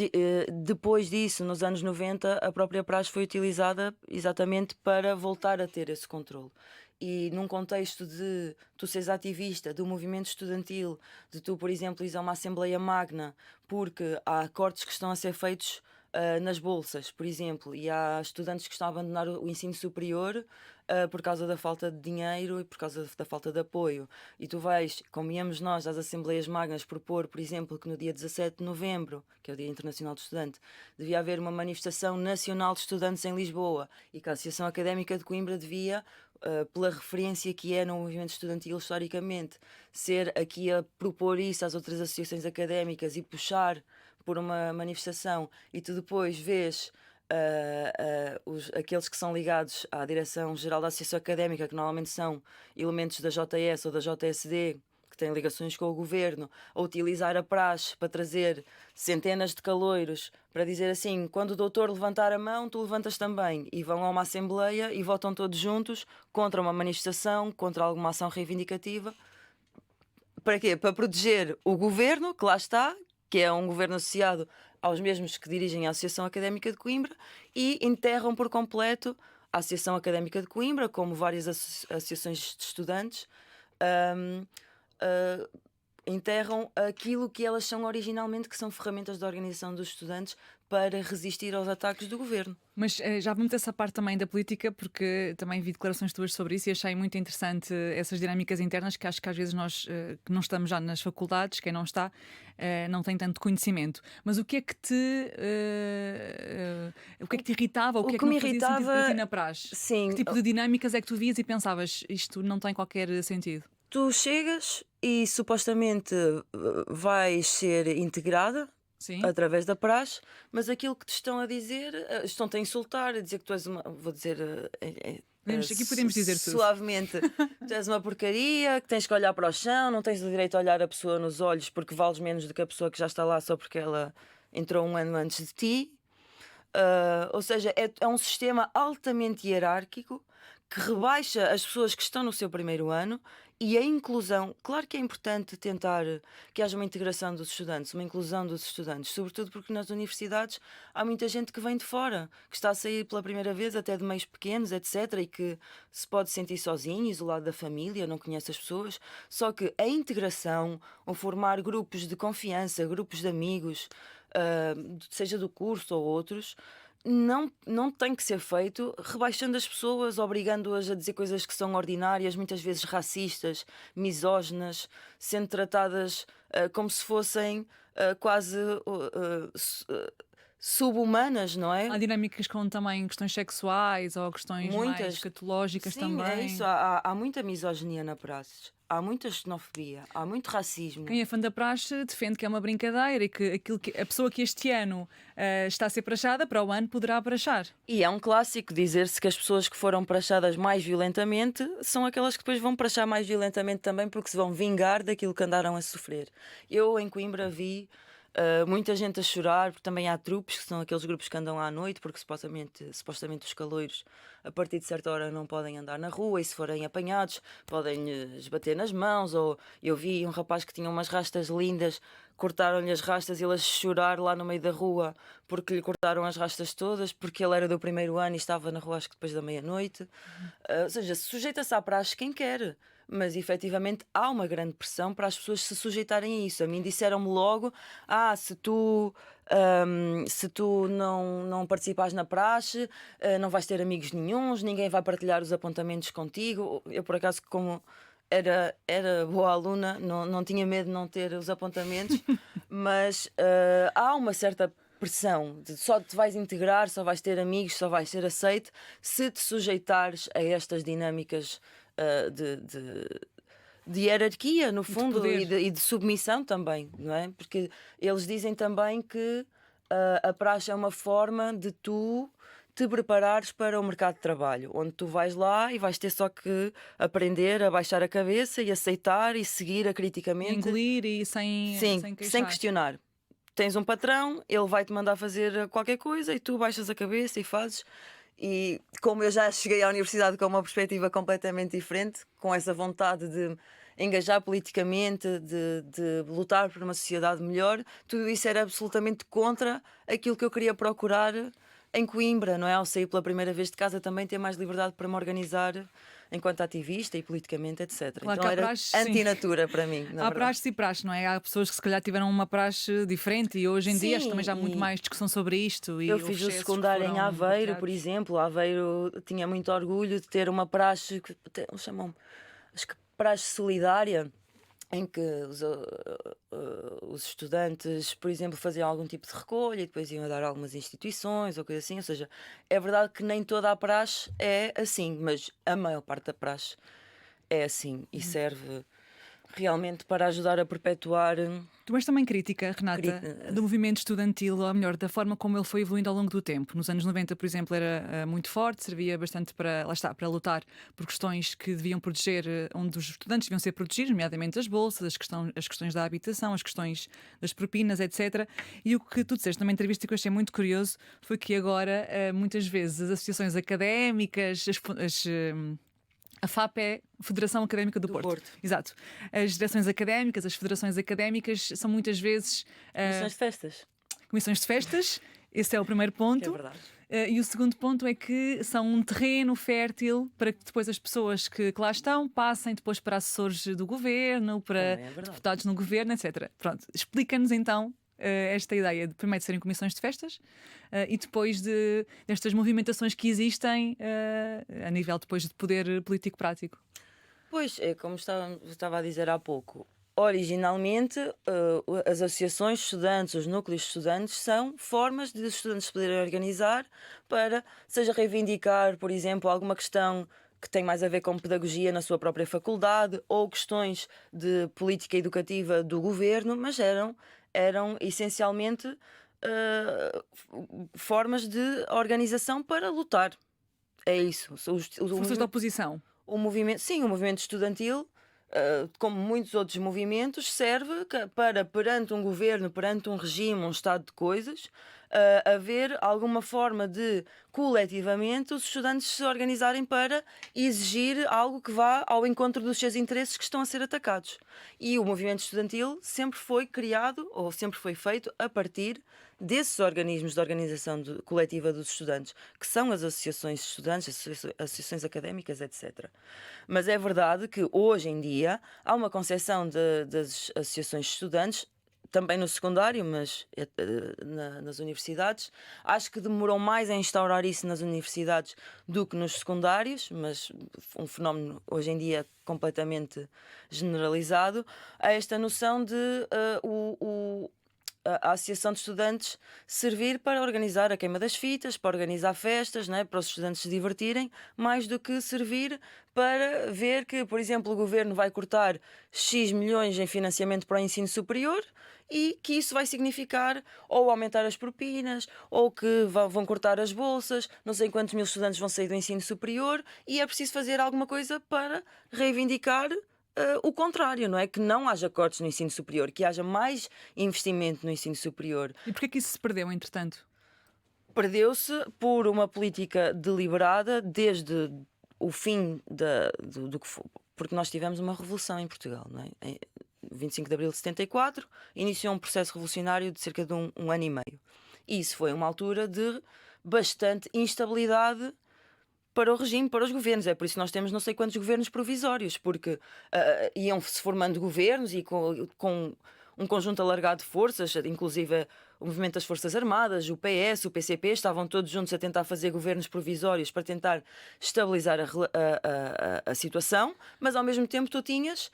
B: depois disso, nos anos 90, a própria praxe foi utilizada exatamente para voltar a ter esse controle. E num contexto de tu seres ativista do movimento estudantil, de tu, por exemplo, ires a uma Assembleia Magna, porque há cortes que estão a ser feitos nas bolsas, por exemplo, e há estudantes que estão a abandonar o ensino superior por causa da falta de dinheiro e por causa da falta de apoio. E tu vais, como íamos nós às Assembleias Magnas, propor, por exemplo, que no dia 17 de novembro, que é o Dia Internacional do Estudante, devia haver uma manifestação nacional de estudantes em Lisboa e que a Associação Académica de Coimbra devia, pela referência que é no movimento estudantil historicamente, ser aqui a propor isso às outras associações académicas e puxar por uma manifestação, e tu depois vês aqueles que são ligados à Direção-Geral da Associação Académica, que normalmente são elementos da JS ou da JSD, que têm ligações com o governo, a utilizar a praxe para trazer centenas de caloiros, para dizer assim, quando o doutor levantar a mão, tu levantas também, e vão a uma assembleia e votam todos juntos contra uma manifestação, contra alguma ação reivindicativa. Para quê? Para proteger o governo, que lá está, que é um governo associado aos mesmos que dirigem a Associação Académica de Coimbra, e enterram por completo a Associação Académica de Coimbra, como várias associações de estudantes, ahm, ah, enterram aquilo que elas são originalmente, que são ferramentas de organização dos estudantes para resistir aos ataques do governo.
A: Mas já vamos essa parte também da política, porque também vi declarações tuas sobre isso e achei muito interessante essas dinâmicas internas que acho que às vezes nós que não estamos já nas faculdades, quem não está, não tem tanto conhecimento. Mas o que é que o que é que te irritava, o
B: O
A: que é
B: que
A: que
B: me
A: não fazia sentido para ti
B: irritava,
A: na praxe? Que
B: sim,
A: tipo de dinâmicas é que tu vias e pensavas isto não tem qualquer sentido?
B: tu chegas e supostamente vais ser integrada
A: Sim?
B: através da praxe, mas aquilo que te estão a dizer, estão-te a insultar, a dizer que tu és uma, vou dizer
A: Aqui podemos dizer tudo.
B: suavemente, tu és uma porcaria, que tens que olhar para o chão, não tens o direito a olhar a pessoa nos olhos porque vales menos do que a pessoa que já está lá só porque ela entrou um ano antes de ti. Ou seja, é um sistema altamente hierárquico que rebaixa as pessoas que estão no seu primeiro ano, e a inclusão. Claro que é importante tentar que haja uma integração dos estudantes, uma inclusão dos estudantes, sobretudo porque nas universidades há muita gente que vem de fora, que está a sair pela primeira vez, até de meios pequenos, etc., e que se pode sentir sozinho, isolado da família, não conhece as pessoas. Só que a integração, o formar grupos de confiança, grupos de amigos, seja do curso ou outros, não tem que ser feito rebaixando as pessoas, obrigando-as a dizer coisas que são ordinárias, muitas vezes racistas, misóginas, sendo tratadas como se fossem quase sub-humanas, não é?
A: Há dinâmicas com também questões sexuais ou questões mais
B: Muitas.
A: escatológicas
B: Sim, é isso.
A: também.
B: Há muita misoginia na praxe, há muita xenofobia, há muito racismo.
A: Quem é fã da praxe defende que é uma brincadeira e que, a pessoa que este ano está a ser praxada, para o ano poderá praxar.
B: E é um clássico dizer-se que as pessoas que foram praxadas mais violentamente são aquelas que depois vão praxar mais violentamente também, porque se vão vingar daquilo que andaram a sofrer. Eu em Coimbra vi muita gente a chorar, porque também há trupes, que são aqueles grupos que andam à noite, porque supostamente os caloiros, a partir de certa hora, não podem andar na rua, e se forem apanhados, podem lhes bater nas mãos. Ou eu vi um rapaz que tinha umas rastas lindas, cortaram-lhe as rastas e ele a chorar lá no meio da rua porque lhe cortaram as rastas todas, porque ele era do primeiro ano e estava na rua acho que depois da meia-noite. Ou seja, sujeita-se à praxe quem quer. Mas efetivamente há uma grande pressão para as pessoas se sujeitarem a isso. A mim disseram-me logo: se tu não participares na praxe, não vais ter amigos nenhuns, ninguém vai partilhar os apontamentos contigo. Eu, por acaso, como era boa aluna, não tinha medo de não ter os apontamentos, mas há uma certa pressão de só te vais integrar, só vais ter amigos, só vais ser aceite se te sujeitares a estas dinâmicas de hierarquia, no fundo,
A: poder.
B: e de submissão também, não é? Porque eles dizem também que a praxe é uma forma de tu te preparares para o mercado de trabalho, onde tu vais lá e vais ter só que aprender a baixar a cabeça e aceitar e seguir
A: E
B: acriticamente.
A: engolir e sem,
B: Sim,
A: sem
B: sem
A: queixar.
B: questionar. Tens um patrão, ele vai-te mandar fazer qualquer coisa e tu baixas a cabeça e fazes. E como eu já cheguei à universidade com uma perspectiva completamente diferente, com essa vontade de engajar politicamente, de lutar por uma sociedade melhor, tudo isso era absolutamente contra aquilo que eu queria procurar em Coimbra, não é? Ao sair pela primeira vez de casa também ter mais liberdade para me organizar enquanto ativista e politicamente, etc.
A: Claro
B: Então
A: que há
B: era
A: praxe, sim.
B: antinatura para mim, na
A: Há
B: verdade.
A: praxes e praxes, não é? Há pessoas que se calhar tiveram uma praxe diferente e hoje em dia acho que também
B: Sim,
A: já há muito
B: e
A: mais discussão sobre isto e
B: eu
A: houve
B: fiz o
A: excessos que
B: secundário em
A: foram
B: Aveiro, por
A: partilhados.
B: exemplo. Aveiro tinha muito orgulho de ter uma praxe que até eles chamam, acho que praxe solidária, em que os estudantes, por exemplo, faziam algum tipo de recolha e depois iam a dar a algumas instituições ou coisa assim. Ou seja, é verdade que nem toda a praxe é assim, mas a maior parte da praxe é assim e serve realmente para ajudar a perpetuar.
A: Tu és também crítica, Renata, do movimento estudantil, ou melhor, da forma como ele foi evoluindo ao longo do tempo. Nos anos 90, por exemplo, era muito forte, servia bastante para, lá está, para lutar por questões que deviam proteger, onde os estudantes deviam ser protegidos, nomeadamente as bolsas, as questões da habitação, as questões das propinas, etc. E o que tu disseste numa entrevista que eu achei muito curioso foi que agora, muitas vezes, as associações académicas, a FAP é Federação Académica do Porto. Exato. As direções académicas, as federações académicas são muitas vezes
B: Comissões de festas,
A: comissões de festas. Esse é o primeiro
B: que é
A: ponto.
B: verdade.
A: E o segundo ponto é que são um terreno fértil para que depois as pessoas que lá estão passem depois para assessores do governo, para
B: Também é verdade.
A: deputados no governo, etc. Pronto, explica-nos então esta ideia de primeiro de serem comissões de festas e depois destas movimentações que existem a nível depois de poder político prático.
B: Pois, é como estava a dizer há pouco. Originalmente, as associações de estudantes, os núcleos de estudantes, são formas de os estudantes se poderem organizar para, seja reivindicar, por exemplo, alguma questão que tem mais a ver com pedagogia na sua própria faculdade ou questões de política educativa do governo, mas eram essencialmente formas de organização para lutar. É isso.
A: Forças de oposição.
B: O movimento, sim, o movimento estudantil, como muitos outros movimentos, serve para, perante um governo, perante um regime, um estado de coisas, haver alguma forma de, coletivamente, os estudantes se organizarem para exigir algo que vá ao encontro dos seus interesses que estão a ser atacados. E o movimento estudantil sempre foi criado, ou sempre foi feito, a partir desses organismos de organização coletiva dos estudantes, que são as associações de estudantes, associações académicas, etc. Mas é verdade que hoje em dia há uma concepção das associações de estudantes, também no secundário, mas nas universidades. Acho que demorou mais a instaurar isso nas universidades do que nos secundários, mas um fenómeno hoje em dia completamente generalizado, a esta noção de a Associação de Estudantes servir para organizar a queima das fitas, para organizar festas, não é? Para os estudantes se divertirem, mais do que servir para ver que, por exemplo, o governo vai cortar X milhões em financiamento para o ensino superior e que isso vai significar ou aumentar as propinas, ou que vão cortar as bolsas, não sei quantos mil estudantes vão sair do ensino superior e é preciso fazer alguma coisa para reivindicar o contrário, não é? Que não haja cortes no ensino superior, que haja mais investimento no ensino superior.
A: E porquê que isso se perdeu, entretanto?
B: Perdeu-se por uma política deliberada desde o fim do que foi, porque nós tivemos uma revolução em Portugal, não é? Em 25 de abril de 74, iniciou um processo revolucionário de cerca de um ano e meio. E isso foi uma altura de bastante instabilidade para o regime, para os governos. É por isso que nós temos não sei quantos governos provisórios, porque iam-se formando governos e com um conjunto alargado de forças, inclusive o movimento das Forças Armadas, o PS, o PCP, estavam todos juntos a tentar fazer governos provisórios para tentar estabilizar a situação, mas ao mesmo tempo tu tinhas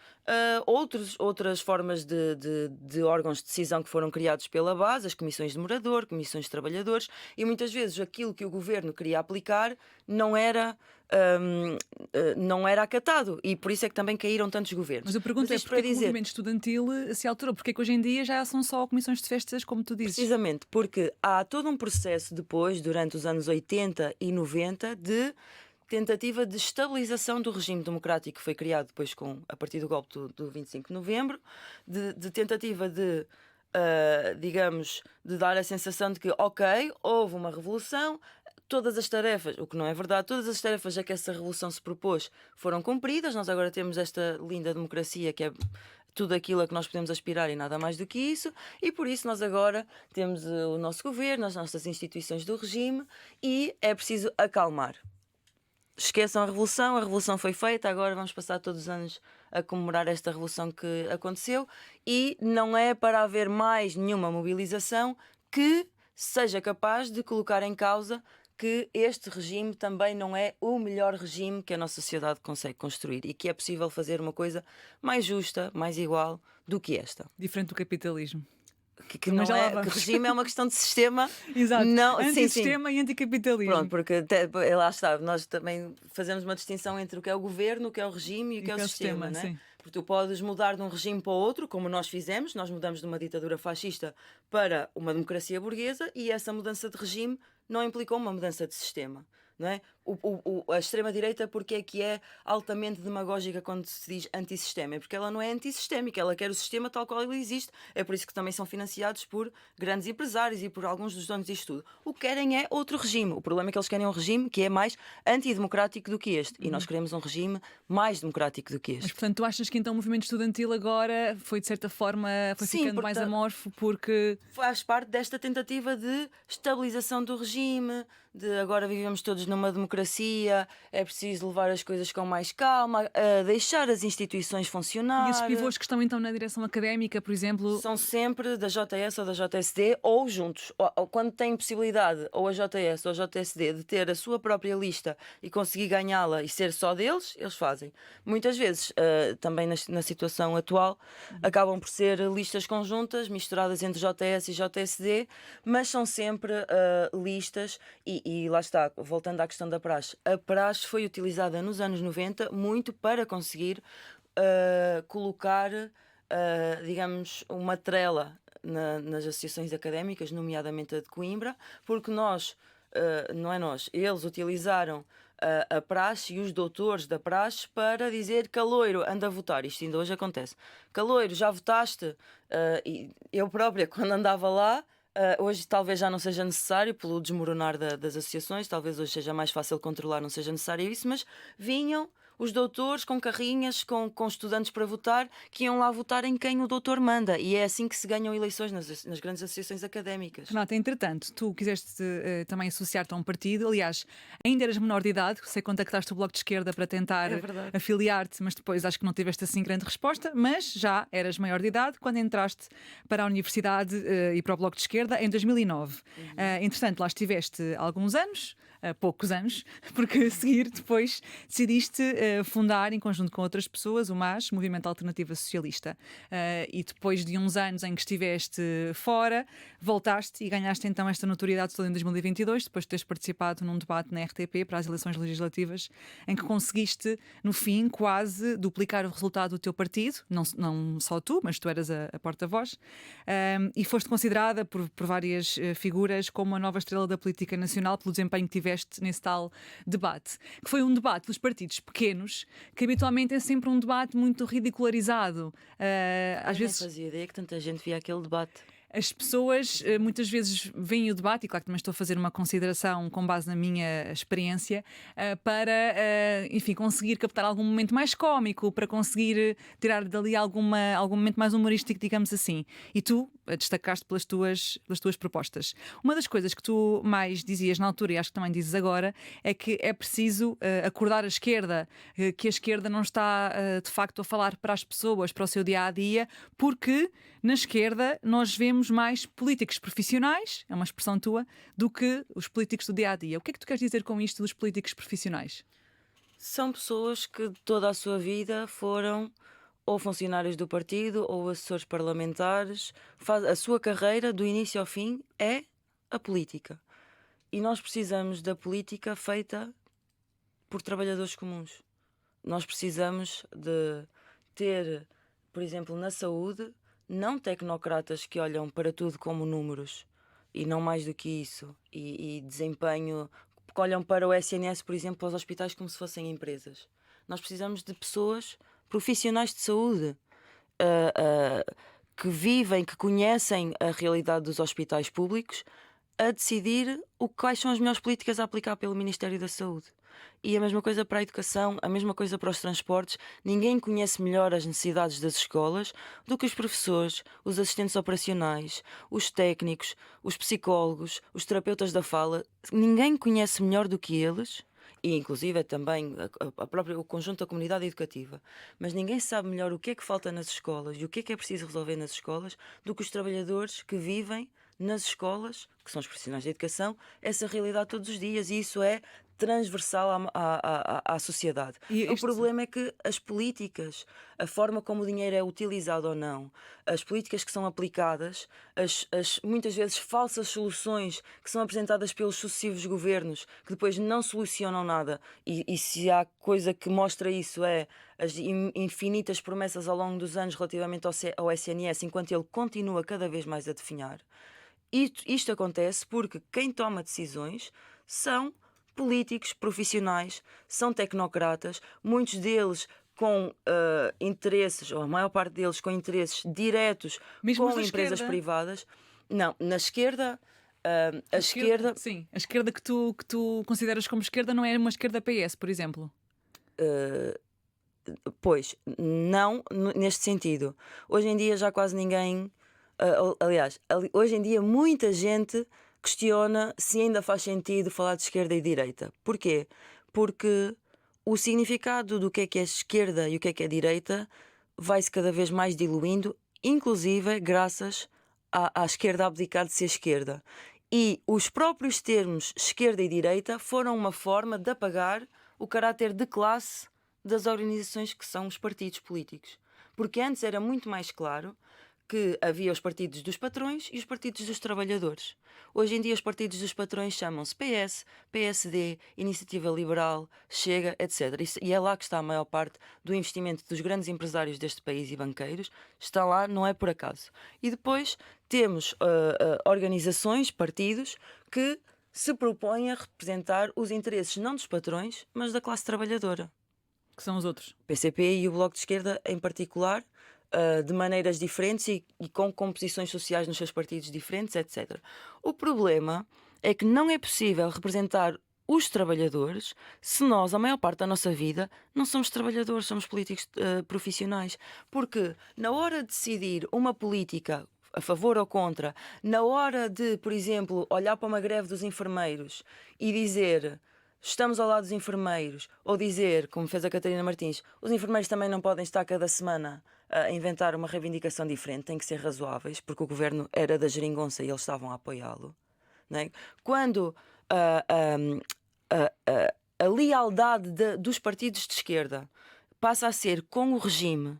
B: outras formas de órgãos de decisão que foram criados pela base, as comissões de morador, comissões de trabalhadores, e muitas vezes aquilo que o governo queria aplicar não era acatado, e por isso é que também caíram tantos governos.
A: Mas eu pergunto
B: isto
A: porque é que o movimento estudantil se alterou? Porque é que hoje em dia já são só comissões de festas, como tu dizes?
B: Precisamente, porque há todo um processo depois, durante os anos 80 e 90, de tentativa de estabilização do regime democrático que foi criado depois a partir do golpe do 25 de novembro, de tentativa de, digamos, de dar a sensação de que, ok, houve uma revolução, todas as tarefas, o que não é verdade, todas as tarefas a que essa revolução se propôs foram cumpridas, nós agora temos esta linda democracia que é tudo aquilo a que nós podemos aspirar e nada mais do que isso, e por isso nós agora temos o nosso governo, as nossas instituições do regime, e é preciso acalmar. Esqueçam a revolução foi feita, agora vamos passar todos os anos a comemorar esta revolução que aconteceu, e não é para haver mais nenhuma mobilização que seja capaz de colocar em causa que este regime também não é o melhor regime que a nossa sociedade consegue construir e que é possível fazer uma coisa mais justa, mais igual do que esta.
A: Diferente do capitalismo.
B: Que não que regime é uma questão de sistema.
A: Exato.
B: Não,
A: antissistema e anticapitalismo.
B: Pronto, porque lá está, nós também fazemos uma distinção entre o que é o governo, o que é o regime e o que é o sistema, não é?
A: Sim.
B: Porque tu podes mudar de um regime para o outro, como nós fizemos, nós mudamos de uma ditadura fascista para uma democracia burguesa, e essa mudança de regime não implicou uma mudança de sistema. Não é? A extrema-direita, porque é que é altamente demagógica quando se diz antissistema? É porque ela não é antissistémica, ela quer o sistema tal qual ele existe. É por isso que também são financiados por grandes empresários e por alguns dos donos disto tudo. O que querem é outro regime. O problema é que eles querem um regime que é mais antidemocrático do que este. E nós queremos um regime mais democrático do que este.
A: Mas, portanto, tu achas que então o movimento estudantil agora foi, de certa forma, ficando mais amorfo porque...
B: Faz parte desta tentativa de estabilização do regime, de agora vivemos todos numa democracia, é preciso levar as coisas com mais calma, deixar as instituições funcionar.
A: E esses pivôs que estão então na direção académica, por exemplo...
B: São sempre da JS ou da JSD ou juntos. Ou quando têm possibilidade, ou a JS ou a JSD, de ter a sua própria lista e conseguir ganhá-la e ser só deles, eles fazem. Muitas vezes, também na situação atual, acabam por ser listas conjuntas, misturadas entre JS e JSD, mas são sempre listas e lá está, voltando à questão da praxe. A praxe foi utilizada nos anos 90 muito para conseguir colocar, digamos, uma trela nas associações académicas, nomeadamente a de Coimbra, porque eles utilizaram a praxe e os doutores da praxe para dizer: Caloiro, anda a votar. Isto ainda hoje acontece. Caloiro, já votaste? E eu própria, quando andava lá, hoje talvez já não seja necessário pelo desmoronar das associações, talvez hoje seja mais fácil controlar, não seja necessário isso, mas vinham os doutores com carrinhas, com estudantes para votar, que iam lá votar em quem o doutor manda, e é assim que se ganham eleições nas grandes associações académicas.
A: Renata, entretanto, tu quiseste também associar-te a um partido, aliás, ainda eras menor de idade, sei que contactaste o Bloco de Esquerda para tentar afiliar-te, mas depois acho que não tiveste assim grande resposta, mas já eras maior de idade quando entraste para a universidade e para o Bloco de Esquerda em 2009. Entretanto, lá estiveste alguns anos, poucos anos, porque a seguir depois decidiste fundar em conjunto com outras pessoas o MAS, Movimento Alternativa Socialista, e depois de uns anos em que estiveste fora, voltaste e ganhaste então esta notoriedade toda em 2022, depois de teres participado num debate na RTP para as eleições legislativas, em que conseguiste no fim quase duplicar o resultado do teu partido, não só tu, mas tu eras a porta-voz, e foste considerada por várias figuras como a nova estrela da política nacional pelo desempenho que tiveste nesse tal debate, que foi um debate dos partidos pequenos, que habitualmente é sempre um debate muito ridicularizado. Às vezes
B: não fazia ideia que tanta gente via aquele debate.
A: As pessoas muitas vezes veem o debate, e claro que também estou a fazer uma consideração com base na minha experiência, para, enfim, conseguir captar algum momento mais cómico, para conseguir tirar dali algum momento mais humorístico, digamos assim. E tu destacaste pelas tuas propostas. Uma das coisas que tu mais dizias na altura, e acho que também dizes agora, é que é preciso acordar a esquerda, que a esquerda não está de facto a falar para as pessoas, para o seu dia a dia, porque na esquerda nós vemos mais políticos profissionais, é uma expressão tua, do que os políticos do dia a dia. O que é que tu queres dizer com isto dos políticos profissionais?
B: São pessoas que toda a sua vida foram ou funcionários do partido ou assessores parlamentares. A sua carreira, do início ao fim, é a política. E nós precisamos da política feita por trabalhadores comuns. Nós precisamos de ter, por exemplo, na saúde, não tecnocratas que olham para tudo como números e não mais do que isso, e desempenho, que olham para o SNS, por exemplo, para os hospitais como se fossem empresas. Nós precisamos de pessoas, profissionais de saúde, ah, ah, que vivem, que conhecem a realidade dos hospitais públicos, a decidir quais são as melhores políticas a aplicar pelo Ministério da Saúde. E a mesma coisa para a educação, a mesma coisa para os transportes. Ninguém conhece melhor as necessidades das escolas do que os professores, os assistentes operacionais, os técnicos, os psicólogos, os terapeutas da fala. Ninguém conhece melhor do que eles, e inclusive também o conjunto da comunidade educativa. Mas ninguém sabe melhor o que é que falta nas escolas e o que é preciso resolver nas escolas do que os trabalhadores que vivem nas escolas, que são os profissionais de educação, essa realidade todos os dias, e isso é transversal à sociedade.
A: E
B: O problema é que as políticas, a forma como o dinheiro é utilizado ou não, as políticas que são aplicadas, as muitas vezes falsas soluções que são apresentadas pelos sucessivos governos, que depois não solucionam nada, e se há coisa que mostra isso é as infinitas promessas ao longo dos anos relativamente ao SNS, enquanto ele continua cada vez mais a definhar. Isto acontece porque quem toma decisões são políticos profissionais, são tecnocratas, muitos deles com interesses, ou a maior parte deles com interesses diretos
A: mesmo os
B: com
A: da
B: empresas
A: esquerda?
B: privadas. Não, na esquerda, a esquerda,
A: Sim, a esquerda que tu consideras como esquerda não é uma esquerda PS, por exemplo.
B: pois, não neste sentido. Hoje em dia já quase ninguém. Aliás, hoje em dia muita gente questiona se ainda faz sentido falar de esquerda e direita. Porquê? Porque o significado do que é esquerda e o que é direita vai-se cada vez mais diluindo, inclusive graças à esquerda abdicar de ser esquerda. E os próprios termos esquerda e direita foram uma forma de apagar o caráter de classe das organizações que são os partidos políticos. Porque antes era muito mais claro que havia os partidos dos patrões e os partidos dos trabalhadores. Hoje em dia os partidos dos patrões chamam-se PS, PSD, Iniciativa Liberal, Chega, etc. E é lá que está a maior parte do investimento dos grandes empresários deste país e banqueiros. Está lá, não é por acaso. E depois temos organizações, partidos, que se propõem a representar os interesses não dos patrões, mas da classe trabalhadora.
A: Que são os outros.
B: O PCP e o Bloco de Esquerda em particular, de maneiras diferentes e com composições sociais nos seus partidos diferentes, etc. O problema é que não é possível representar os trabalhadores se nós, a maior parte da nossa vida, não somos trabalhadores, somos políticos profissionais. Porque na hora de decidir uma política a favor ou contra, na hora de, por exemplo, olhar para uma greve dos enfermeiros e dizer estamos ao lado dos enfermeiros, ou dizer, como fez a Catarina Martins, os enfermeiros também não podem estar cada semana a inventar uma reivindicação diferente, têm que ser razoáveis, porque o governo era da geringonça e eles estavam a apoiá-lo, não é? Quando a lealdade dos partidos de esquerda passa a ser com o regime,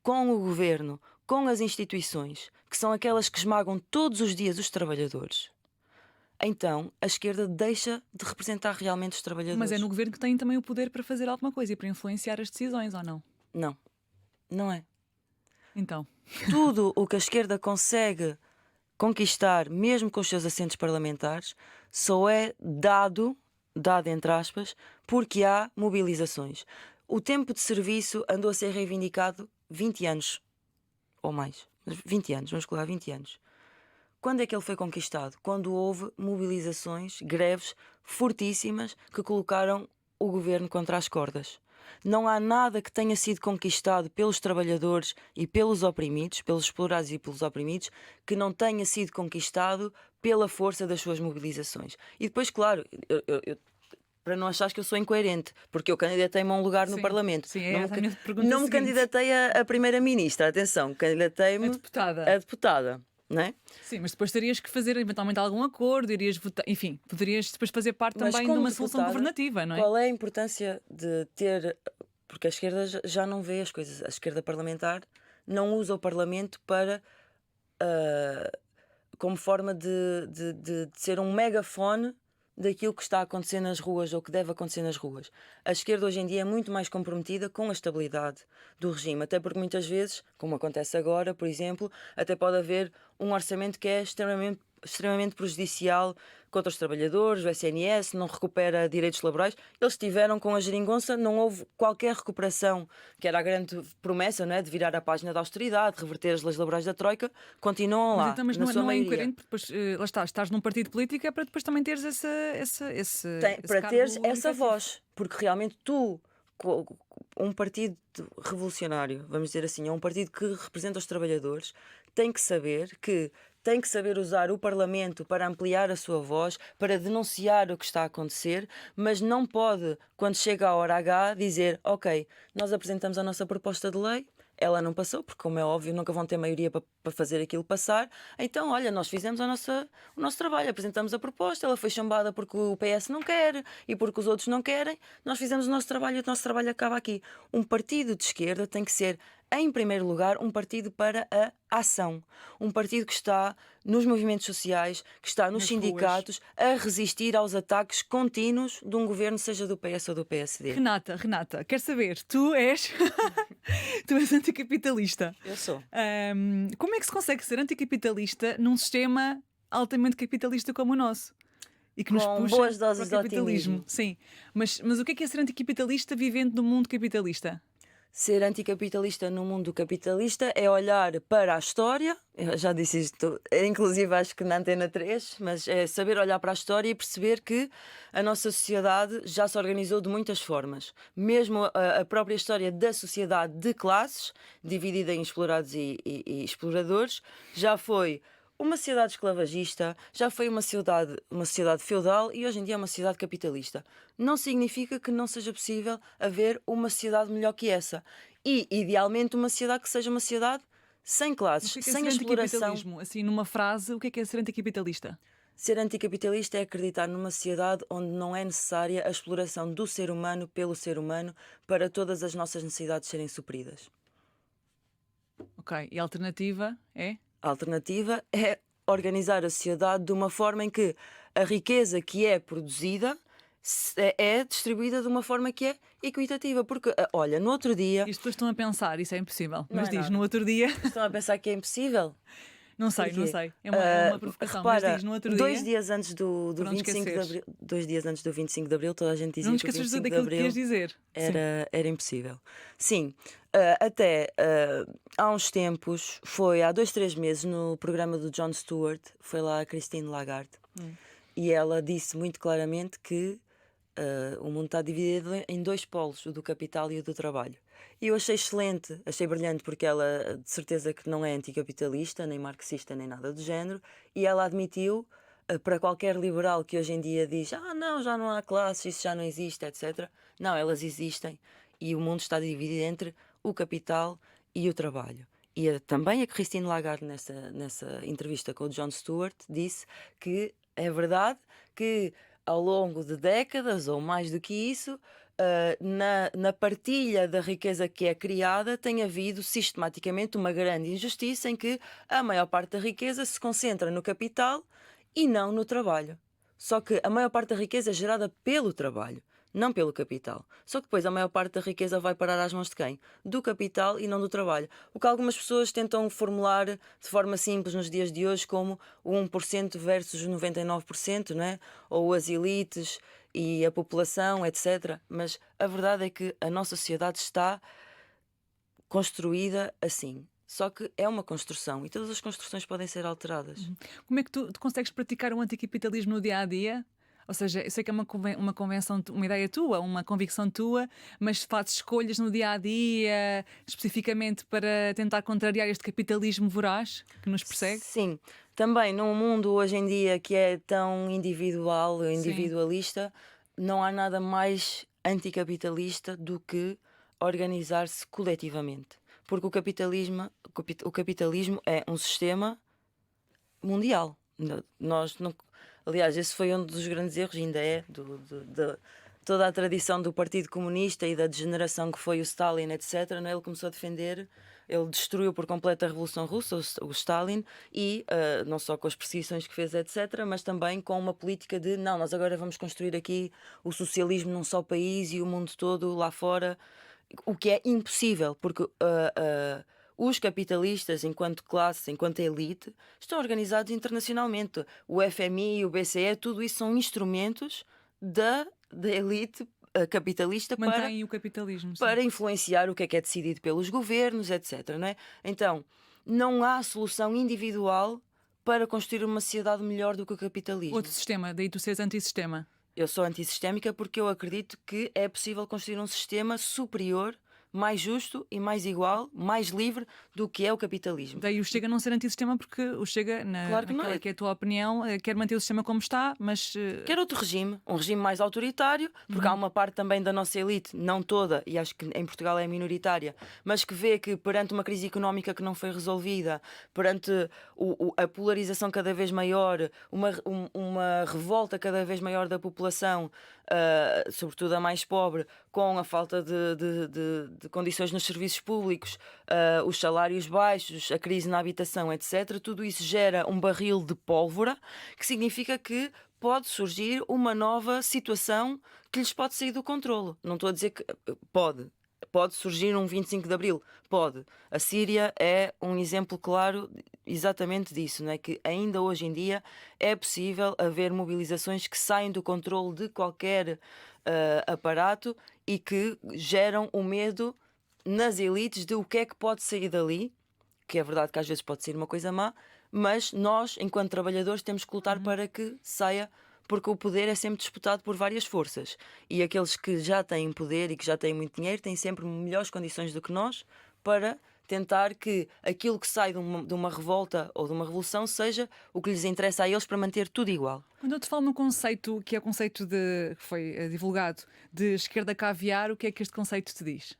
B: com o governo, com as instituições, que são aquelas que esmagam todos os dias os trabalhadores, então a esquerda deixa de representar realmente os trabalhadores.
A: Mas é no governo que tem também o poder para fazer alguma coisa e para influenciar as decisões, ou não?
B: Não, não é.
A: Então,
B: Tudo o que a esquerda consegue conquistar, mesmo com os seus assentos parlamentares, só é dado entre aspas, porque há mobilizações. O tempo de serviço andou a ser reivindicado 20 anos, ou mais, mas 20 anos, vamos colocar 20 anos. Quando é que ele foi conquistado? Quando houve mobilizações, greves fortíssimas que colocaram o governo contra as cordas. Não há nada que tenha sido conquistado pelos trabalhadores e pelos oprimidos, pelos explorados e pelos oprimidos, que não tenha sido conquistado pela força das suas mobilizações. E depois, claro, para não achares que eu sou incoerente, porque eu candidatei-me a um lugar no
A: Sim,
B: Parlamento.
A: sim, é
B: Não me,
A: essa a minha pergunta
B: não me
A: seguinte.
B: candidatei a Primeira-Ministra, atenção,
A: A
B: candidatei-me
A: deputada.
B: a deputada, não é?
A: Sim, mas depois terias que fazer eventualmente algum acordo, irias votar, enfim, poderias depois fazer parte
B: Mas
A: também de
B: como
A: uma solução
B: deputada,
A: governativa, não é?
B: qual é a importância de ter. Porque a esquerda já não vê as coisas. A esquerda parlamentar não usa o Parlamento para. ah, como forma de ser um megafone daquilo que está a acontecer nas ruas ou que deve acontecer nas ruas. A esquerda hoje em dia é muito mais comprometida com a estabilidade do regime, até porque muitas vezes, como acontece agora, por exemplo, até pode haver um orçamento que é extremamente prejudicial contra os trabalhadores, o SNS, não recupera direitos laborais. Eles tiveram com a geringonça, não houve qualquer recuperação, que era a grande promessa, não é? De virar a página da austeridade, reverter as leis laborais da Troika, continuam
A: Mas
B: lá,
A: então, mas
B: na sua
A: não é
B: maioria.
A: incoerente, porque depois, lá estás num partido político é para depois também teres esse
B: Para teres
A: cargo
B: essa
A: efetivo.
B: voz, porque realmente um partido revolucionário, vamos dizer assim, é um partido que representa os trabalhadores, tem que saber usar o Parlamento para ampliar a sua voz, para denunciar o que está a acontecer, mas não pode, quando chega a hora H, dizer: ok, nós apresentamos a nossa proposta de lei, ela não passou, porque, como é óbvio, nunca vão ter maioria para fazer aquilo passar. Então, olha, nós fizemos o nosso trabalho, apresentamos a proposta, ela foi chambada porque o PS não quer e porque os outros não querem. Nós fizemos o nosso trabalho e o nosso trabalho acaba aqui. Um partido de esquerda tem que ser, em primeiro lugar, um partido para a ação. Um partido que está nos movimentos sociais, que está nos
A: Nas ruas.
B: sindicatos, a resistir aos ataques contínuos de um governo, seja do PS ou do PSD.
A: Renata, quer saber, tu és tu és anticapitalista.
B: Eu sou.
A: Como é que se consegue ser anticapitalista num sistema altamente capitalista como o nosso? E que nos
B: Com
A: puxa
B: boas
A: para
B: doses
A: o
B: de
A: capitalismo.
B: otimismo.
A: Sim. Mas o que é ser anticapitalista vivendo num mundo capitalista?
B: Ser anticapitalista no mundo capitalista é olhar para a história, eu já disse isto, inclusive acho que na Antena 3, mas é saber olhar para a história e perceber que a nossa sociedade já se organizou de muitas formas. Mesmo a própria história da sociedade de classes, dividida em explorados e exploradores, já foi uma sociedade esclavagista, já foi uma sociedade feudal e hoje em dia é uma sociedade capitalista. Não significa que não seja possível haver uma sociedade melhor que essa. E, idealmente, uma sociedade que seja uma sociedade sem
A: Mas
B: classes,
A: o que é
B: sem
A: ser
B: a exploração.
A: anticapitalismo? Assim, numa frase, o que é ser anticapitalista?
B: Ser anticapitalista é acreditar numa sociedade onde não é necessária a exploração do ser humano pelo ser humano para todas as nossas necessidades serem supridas.
A: Ok. E a alternativa é?
B: A alternativa é organizar a sociedade de uma forma em que a riqueza que é produzida é distribuída de uma forma que é equitativa. Porque, olha, no outro dia.
A: E as pessoas estão a pensar, isso é impossível.
B: Não
A: Mas
B: é
A: diz, no
B: nada.
A: outro dia.
B: Estão a pensar que é impossível?
A: Não sei, não
B: Porquê?
A: sei. É uma provocação. Mas
B: Repara,
A: diz, no outro
B: dois
A: dia.
B: dias antes do
A: Para não te
B: 25 de
A: esqueceres.
B: Abril, 2 dias antes do 25 de Abril, toda a gente
A: Não
B: dizia
A: te
B: que o
A: esqueças
B: 25 de
A: daquilo que
B: Abril
A: querias dizer. Sim.
B: era impossível. Sim, até há uns tempos, foi há 2, 3 meses, no programa do Jon Stewart, foi lá a Christine Lagarde, e ela disse muito claramente que o mundo está dividido em dois polos, o do capital e o do trabalho. E eu achei excelente, achei brilhante, porque ela de certeza que não é anticapitalista, nem marxista, nem nada do género, e ela admitiu, para qualquer liberal que hoje em dia diz: não, já não há classes, isso já não existe, etc. Não, elas existem, e o mundo está dividido entre o capital e o trabalho. E também a Christine Lagarde, nessa entrevista com o Jon Stewart, disse que é verdade que ao longo de décadas, ou mais do que isso, na partilha da riqueza que é criada, tem havido sistematicamente uma grande injustiça em que a maior parte da riqueza se concentra no capital e não no trabalho. Só que a maior parte da riqueza é gerada pelo trabalho, não pelo capital. Só que depois a maior parte da riqueza vai parar às mãos de quem? Do capital e não do trabalho. O que algumas pessoas tentam formular de forma simples nos dias de hoje como o 1% versus o 99%, não é? Ou as elites e a população, etc. Mas a verdade é que a nossa sociedade está construída assim. Só que é uma construção e todas as construções podem ser alteradas.
A: Como é que tu consegues praticar o anticapitalismo no dia a dia? Ou seja, eu sei que é uma convenção, uma ideia tua, uma convicção tua, mas fazes escolhas no dia a dia, especificamente para tentar contrariar este capitalismo voraz que nos persegue?
B: Sim, também num mundo hoje em dia que é tão individual,
A: Sim.
B: individualista, não há nada mais anticapitalista do que organizar-se coletivamente. Porque o capitalismo é um sistema mundial. Nós não, aliás, esse foi um dos grandes erros, ainda é, de toda a tradição do Partido Comunista e da degeneração que foi o Stalin, etc. Não é? Ele começou a defender, ele destruiu por completo a Revolução Russa, o Stalin, e não só com as perseguições que fez, etc., mas também com uma política de não, nós agora vamos construir aqui o socialismo num só país e o mundo todo lá fora, o que é impossível, porque os capitalistas, enquanto classe, enquanto elite, estão organizados internacionalmente. O FMI e o BCE, tudo isso são instrumentos da elite capitalista
A: Mantém o capitalismo, sim.
B: para influenciar o que é decidido pelos governos, etc. Não é? Então, não há solução individual para construir uma sociedade melhor do que o
A: Outro
B: capitalismo.
A: sistema, daí tu seres antissistema.
B: Eu sou antissistémica porque eu acredito que é possível construir um sistema superior, mais justo e mais igual, mais livre do que é o capitalismo.
A: Daí o Chega não ser antissistema, porque o Chega,
B: Claro que não
A: naquela
B: é.
A: que é a tua opinião, quer manter o sistema como está, mas.
B: Quer outro regime, um regime mais autoritário, porque há
A: Uhum.
B: uma parte também da nossa elite, não toda, e acho que em Portugal é minoritária, mas que vê que perante uma crise económica que não foi resolvida, perante a polarização cada vez maior, uma revolta cada vez maior da população, sobretudo a mais pobre, com a falta de condições nos serviços públicos, os salários baixos, a crise na habitação, etc., tudo isso gera um barril de pólvora, que significa que pode surgir uma nova situação que lhes pode sair do controlo. Não estou a dizer que pode. Pode surgir um 25 de Abril? Pode. A Síria é um exemplo claro exatamente disso, não é? Que ainda hoje em dia é possível haver mobilizações que saem do controle de qualquer aparato e que geram o medo nas elites de o que é que pode sair dali, que é verdade que às vezes pode ser uma coisa má, mas nós, enquanto trabalhadores, temos que lutar para que saia, porque o poder é sempre disputado por várias forças. E aqueles que já têm poder e que já têm muito dinheiro têm sempre melhores condições do que nós para tentar que aquilo que sai de uma revolta ou de uma revolução seja o que lhes interessa a eles para manter tudo igual.
A: Quando eu te falo no conceito, que é o conceito que foi divulgado, de esquerda caviar, o que é que este conceito te diz?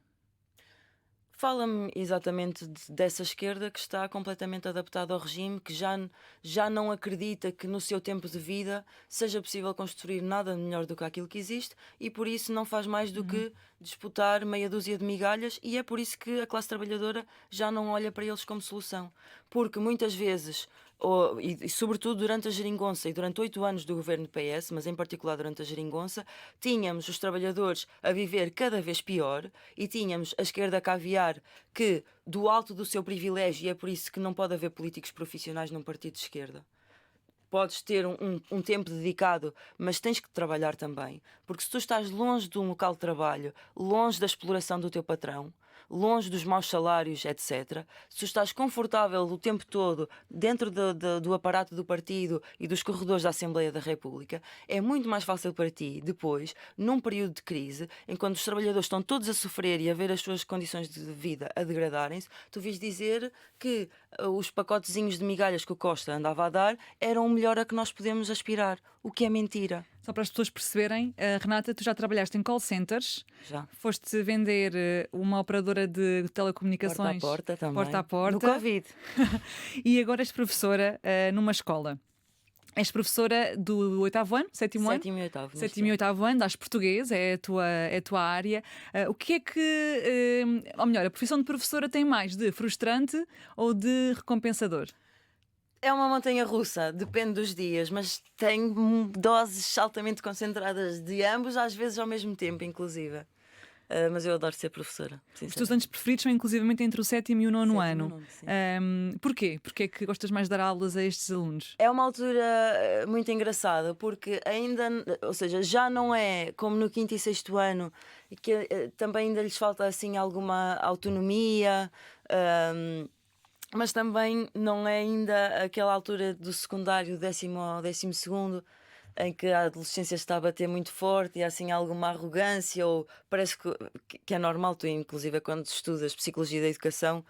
B: Fala-me exatamente dessa esquerda que está completamente adaptada ao regime, que já não acredita que no seu tempo de vida seja possível construir nada melhor do que aquilo que existe e por isso não faz mais do
A: Uhum.
B: que disputar meia dúzia de migalhas e é por isso que a classe trabalhadora já não olha para eles como solução. Porque muitas vezes, e sobretudo durante a geringonça e durante 8 anos do governo PS, mas em particular durante a geringonça, tínhamos os trabalhadores a viver cada vez pior e tínhamos a esquerda caviar que, do alto do seu privilégio, e é por isso que não pode haver políticos profissionais num partido de esquerda. Podes ter um tempo dedicado, mas tens que trabalhar também. Porque se tu estás longe de um local de trabalho, longe da exploração do teu patrão, longe dos maus salários, etc., se tu estás confortável o tempo todo dentro do aparato do partido e dos corredores da Assembleia da República, é muito mais fácil para ti, depois, num período de crise, enquanto os trabalhadores estão todos a sofrer e a ver as suas condições de vida a degradarem-se, tu vês dizer que os pacotezinhos de migalhas que o Costa andava a dar eram o melhor a que nós podemos aspirar, o que é mentira.
A: Só para as pessoas perceberem, Renata, tu já trabalhaste em call centers,
B: Já.
A: foste vender uma operadora de
B: Porta a
A: telecomunicações
B: porta
A: porta a
B: também. No
A: porta
B: Covid.
A: e agora és professora numa escola. És professora do oitavo ano, sétimo ano?
B: Sétimo e oitavo. neste
A: Sétimo e
B: ano.
A: oitavo ano, dás português, é a tua área. O que é que, ou melhor, a profissão de professora tem mais de frustrante ou de recompensador?
B: É uma montanha russa, depende dos dias, mas tem doses altamente concentradas de ambos, às vezes ao mesmo tempo, inclusive. Mas eu adoro ser professora,
A: Os teus
B: sinceramente.
A: anos preferidos são inclusivamente entre o sétimo e o nono
B: Sétimo e
A: ano.
B: nono, sim.
A: Porquê? Porque é que gostas mais de dar aulas a estes alunos?
B: É uma altura muito engraçada, porque ainda, ou seja, já não é como no quinto e sexto ano, que também ainda lhes falta assim alguma autonomia, ahm, mas também não é ainda aquela altura do secundário, 10º ao 12º, em que a adolescência está a bater muito forte e há assim alguma arrogância, ou parece que é normal, tu inclusive quando estudas Psicologia da Educação,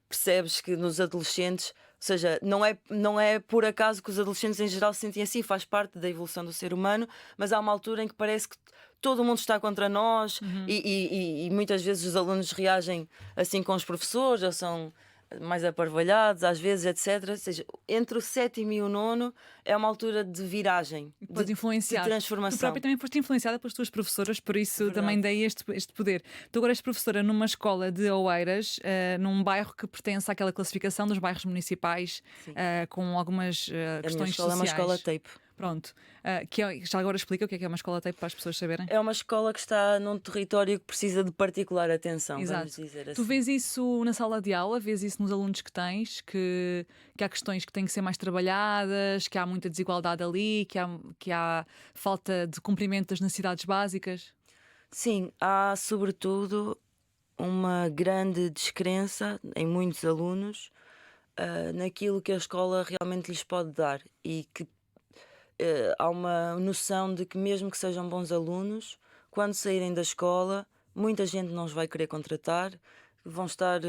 B: percebes que nos adolescentes, ou seja, não é por acaso que os adolescentes em geral se sentem assim, faz parte da evolução do ser humano, mas há uma altura em que parece que todo o mundo está contra nós
A: Uhum.
B: e muitas vezes os alunos reagem assim com os professores, ou são mais aparvalhados, às vezes, etc. Ou seja, entre o sétimo e o nono é uma altura de viragem,
A: E podes
B: de
A: influenciar. Tu
B: transformação.
A: própria também foste influenciada pelas tuas professoras, por isso também
B: Verdade.
A: dei este poder. Tu agora és professora numa escola de Oeiras, num bairro que pertence àquela classificação dos bairros municipais,
B: Sim.
A: com algumas
B: A minha
A: questões
B: escola é uma escola
A: sociais.
B: tape.
A: Pronto. Já agora explica o que é uma escola TAPE para as pessoas saberem.
B: É uma escola que está num território que precisa de particular atenção, vamos
A: Exato.
B: dizer
A: Tu
B: assim.
A: vês isso na sala de aula, vês isso nos alunos que tens, que há questões que têm que ser mais trabalhadas, que há muita desigualdade ali, que há falta de cumprimento das necessidades básicas?
B: Sim, há sobretudo uma grande descrença em muitos alunos naquilo que a escola realmente lhes pode dar e que há uma noção de que, mesmo que sejam bons alunos, quando saírem da escola, muita gente não os vai querer contratar, vão estar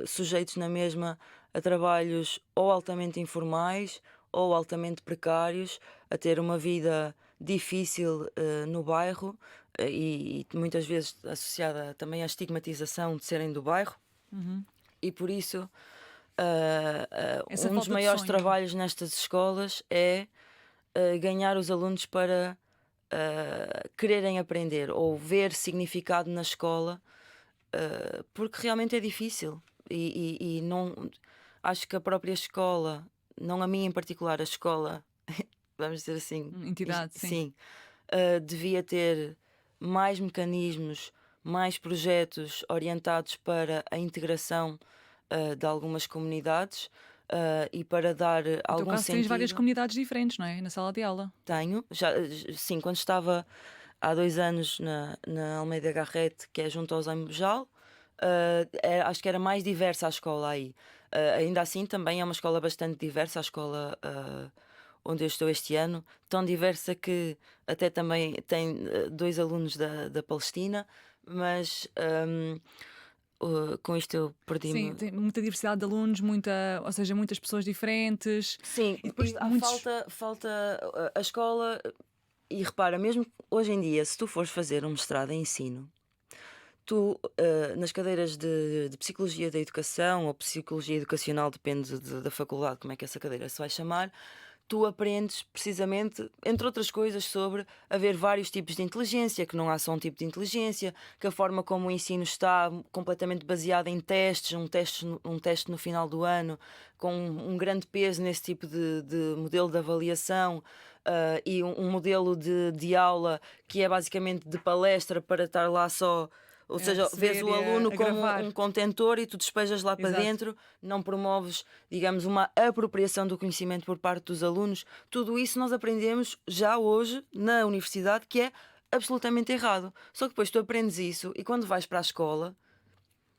B: sujeitos na mesma a trabalhos ou altamente informais ou altamente precários, a ter uma vida difícil no bairro e muitas vezes associada também à estigmatização de serem do bairro,
A: Uhum.
B: e por isso
A: Essa
B: um dos
A: falta de
B: maiores
A: sonho.
B: trabalhos nestas escolas é ganhar os alunos para quererem aprender ou ver significado na escola, porque realmente é difícil. E não acho que a própria escola, não a minha em particular, a escola, vamos dizer assim,
A: Entidade, sim.
B: sim, devia ter mais mecanismos, mais projetos orientados para a integração de algumas comunidades e para dar
A: No teu
B: algum
A: caso, tens várias
B: sentido.
A: comunidades diferentes, não é? Na sala de aula.
B: Tenho, já, sim, quando estava há 2 anos na Almeida Garrete, que é junto ao Zé Mojal, acho que era mais diversa a escola aí. Ainda assim, também é uma escola bastante diversa, a escola onde eu estou este ano, tão diversa que até também tem 2 alunos da Palestina, mas com isto eu
A: Sim,
B: perdi-me.
A: tem muita diversidade de alunos, ou seja, muitas pessoas diferentes.
B: Sim,
A: E
B: e
A: depois
B: há
A: muitos.
B: falta a escola. E repara, mesmo hoje em dia, se tu fores fazer um mestrado em ensino, tu, nas cadeiras de Psicologia da Educação ou Psicologia Educacional, depende da faculdade, como é que essa cadeira se vai chamar, tu aprendes precisamente, entre outras coisas, sobre haver vários tipos de inteligência, que não há só um tipo de inteligência, que a forma como o ensino está completamente baseada em testes, um teste no final do ano, com um grande peso nesse tipo de modelo de avaliação. E um modelo de aula que é basicamente de palestra para estar lá só, ou
A: A
B: seja, vês
A: receber
B: o
A: e
B: aluno
A: a
B: como
A: gravar.
B: um contentor e tu despejas lá para
A: Exato.
B: dentro, não promoves, digamos, uma apropriação do conhecimento por parte dos alunos. Tudo isso nós aprendemos já hoje na universidade, que é absolutamente errado. Só que depois tu aprendes isso e quando vais para a escola,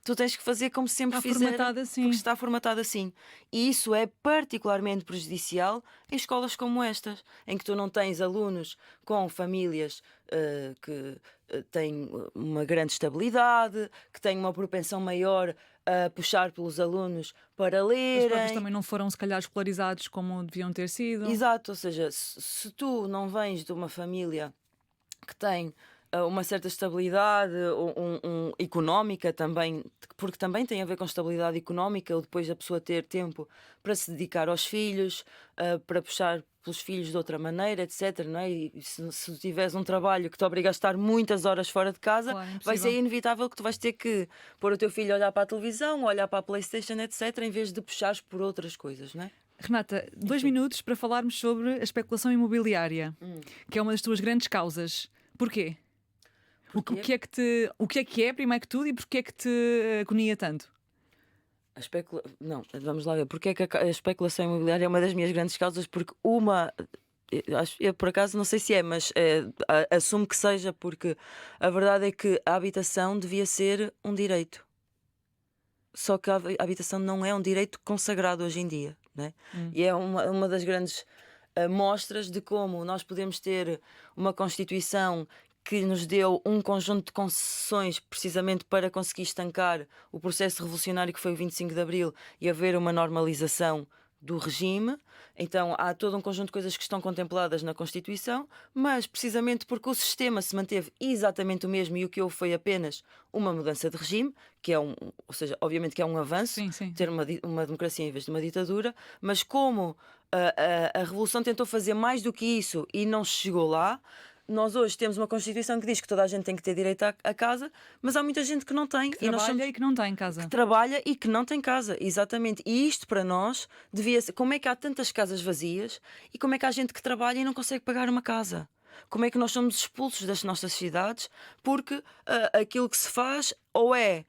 B: tu tens que fazer como sempre
A: Está
B: fizeram,
A: formatado
B: porque
A: assim.
B: está formatado assim. E isso é particularmente prejudicial em escolas como estas, em que tu não tens alunos com famílias que têm uma grande estabilidade, que têm uma propensão maior a puxar pelos alunos para
A: Os próprios
B: lerem.
A: também não foram, se calhar, escolarizados como deviam ter sido.
B: Exato, ou seja, se tu não vens de uma família que tem uma certa estabilidade económica também, porque também tem a ver com estabilidade económica, ou depois a pessoa ter tempo para se dedicar aos filhos, para puxar pelos filhos de outra maneira, etc. Não é? E se tu tiveres um trabalho que te obriga a estar muitas horas fora de casa,
A: Claro,
B: vai ser
A: impossível.
B: inevitável que tu vais ter que pôr o teu filho a olhar para a televisão, olhar para a PlayStation, etc., em vez de puxares por outras coisas, não é?
A: Renata, 2
B: Enfim.
A: minutos para falarmos sobre a especulação imobiliária, que é uma das tuas grandes causas. Porquê? O
B: Porquê?
A: que é que é, primeiro que tudo, e porquê é que te agonia tanto?
B: Não, vamos lá ver. Porque é que a especulação imobiliária é uma das minhas grandes causas? Porque eu por acaso não sei se é, mas assumo que seja, porque a verdade é que a habitação devia ser um direito. Só que a habitação não é um direito consagrado hoje em dia, né?
A: Hum.
B: E é uma das grandes mostras de como nós podemos ter uma Constituição que nos deu um conjunto de concessões precisamente para conseguir estancar o processo revolucionário que foi o 25 de Abril e haver uma normalização do regime. Então há todo um conjunto de coisas que estão contempladas na Constituição, mas precisamente porque o sistema se manteve exatamente o mesmo e o que houve foi apenas uma mudança de regime, que é ou seja, obviamente que é um avanço,
A: Sim, sim.
B: ter uma democracia em vez de uma ditadura, mas como a Revolução tentou fazer mais do que isso e não chegou lá, nós hoje temos uma Constituição que diz que toda a gente tem que ter direito à casa, mas há muita gente que não tem.
A: Que trabalha e que não tem em casa.
B: Que trabalha e que não tem casa, exatamente. E isto para nós devia ser. Como é que há tantas casas vazias e como é que há gente que trabalha e não consegue pagar uma casa? Como é que nós somos expulsos das nossas cidades porque aquilo que se faz ou é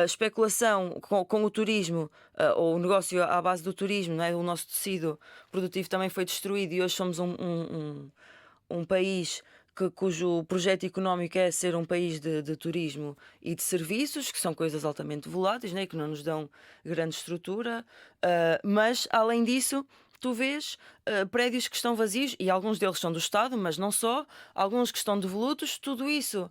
B: especulação com o turismo, ou o negócio à base do turismo, não é? O nosso tecido produtivo também foi destruído e hoje somos um país cujo projeto económico é ser um país de turismo e de serviços, que são coisas altamente voláteis, né? Que não nos dão grande estrutura, mas além disso tu vês prédios que estão vazios e alguns deles são do Estado, mas não só, alguns que estão devolutos. Tudo isso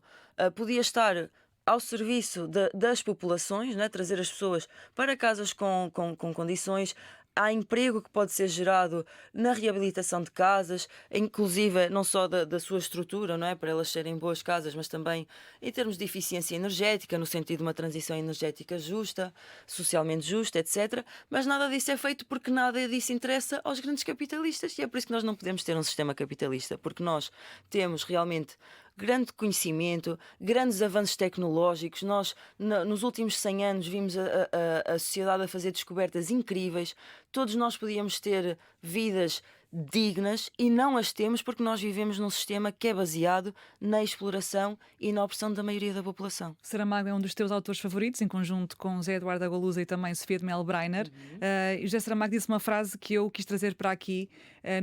B: podia estar ao serviço das populações, né? Trazer as pessoas para casas com condições. Há emprego que pode ser gerado na reabilitação de casas, inclusive não só da sua estrutura, não é? Para elas serem boas casas, mas também em termos de eficiência energética, no sentido de uma transição energética justa, socialmente justa, etc. Mas nada disso é feito porque nada disso interessa aos grandes capitalistas e é por isso que nós não podemos ter um sistema capitalista, porque nós temos realmente grande conhecimento, grandes avanços tecnológicos. Nós, nos últimos 100 anos, vimos a sociedade a fazer descobertas incríveis. Todos nós podíamos ter vidas dignas e não as temos porque nós vivemos num sistema que é baseado na exploração e na opressão da maioria da população.
A: Saramago é um dos teus autores favoritos, em conjunto com José Eduardo Agualusa e também Sofia de Mel Breiner. E José Saramago disse uma frase que eu quis trazer para aqui,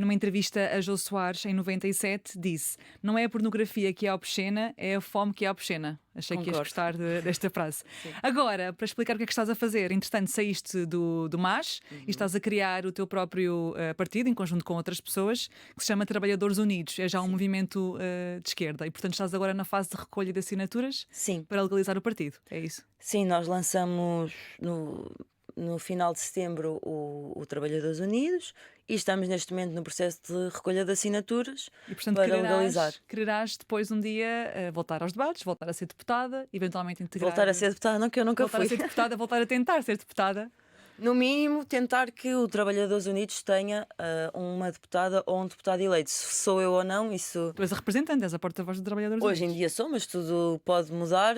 A: numa entrevista a Jô Soares, em 97, disse: "Não é a pornografia que é obscena, é a fome que é obscena." Achei que ias gostar desta frase. Sim. Agora, para explicar o que é que estás a fazer, entretanto saíste do MAS e estás a criar o teu próprio partido, em conjunto com outras pessoas, que se chama Trabalhadores Unidos. É já um movimento de esquerda e, portanto, estás agora na fase de recolha de assinaturas.
B: Sim.
A: Para legalizar o partido, é isso?
B: Sim, nós lançamos no final de setembro o Trabalhadores Unidos e estamos neste momento no processo de recolha de assinaturas
A: e, portanto,
B: para legalizar.
A: Quererás depois um dia voltar aos debates, voltar a ser deputada, eventualmente integrar...
B: Voltar a ser deputada, não, que eu nunca
A: voltar
B: fui.
A: Voltar a ser deputada, voltar a tentar ser deputada.
B: No mínimo, tentar que o Trabalhadores Unidos tenha uma deputada ou um deputado eleito. Se sou eu ou não, isso...
A: Tu és a representante, és a porta-voz do Trabalhadores Unidos.
B: Hoje em dia sou, mas tudo pode mudar.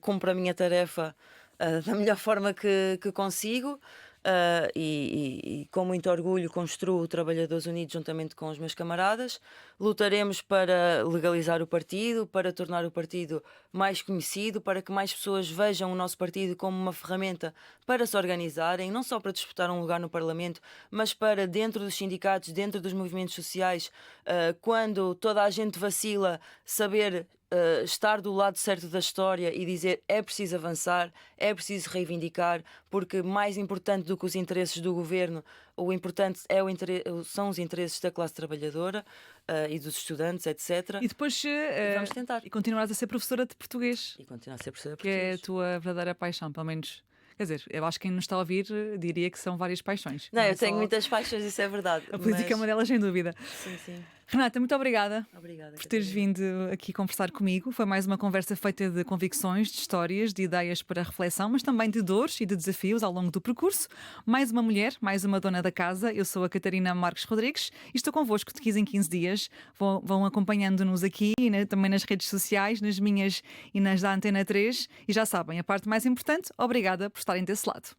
B: Cumpro a minha tarefa da melhor forma que consigo. E com muito orgulho construo o Trabalhadores Unidos juntamente com os meus camaradas. Lutaremos para legalizar o partido, para tornar o partido mais conhecido, para que mais pessoas vejam o nosso partido como uma ferramenta para se organizarem, não só para disputar um lugar no Parlamento, mas para, dentro dos sindicatos, dentro dos movimentos sociais, quando toda a gente vacila, saber estar do lado certo da história e dizer: é preciso avançar, é preciso reivindicar, porque mais importante do que os interesses do governo, o importante são os interesses da classe trabalhadora e dos estudantes, etc.
A: E depois
B: vamos tentar.
A: E continuarás a ser professora de português.
B: E continuar a ser professora de
A: português. Que é a tua verdadeira paixão, pelo menos. Quer dizer, eu acho que quem nos está a ouvir diria que são várias paixões.
B: Não, eu tenho muitas paixões, isso é verdade.
A: A política é uma delas, sem dúvida.
B: Sim, sim.
A: Renata, muito obrigada,
B: por
A: teres vindo aqui conversar comigo. Foi mais uma conversa feita de convicções, de histórias, de ideias para reflexão, mas também de dores e de desafios ao longo do percurso. Mais uma mulher, mais uma dona da casa. Eu sou a Catarina Marques Rodrigues e estou convosco de 15 em 15 dias. Vão acompanhando-nos aqui e também nas redes sociais, nas minhas e nas da Antena 3. E já sabem, a parte mais importante, obrigada por estarem desse lado.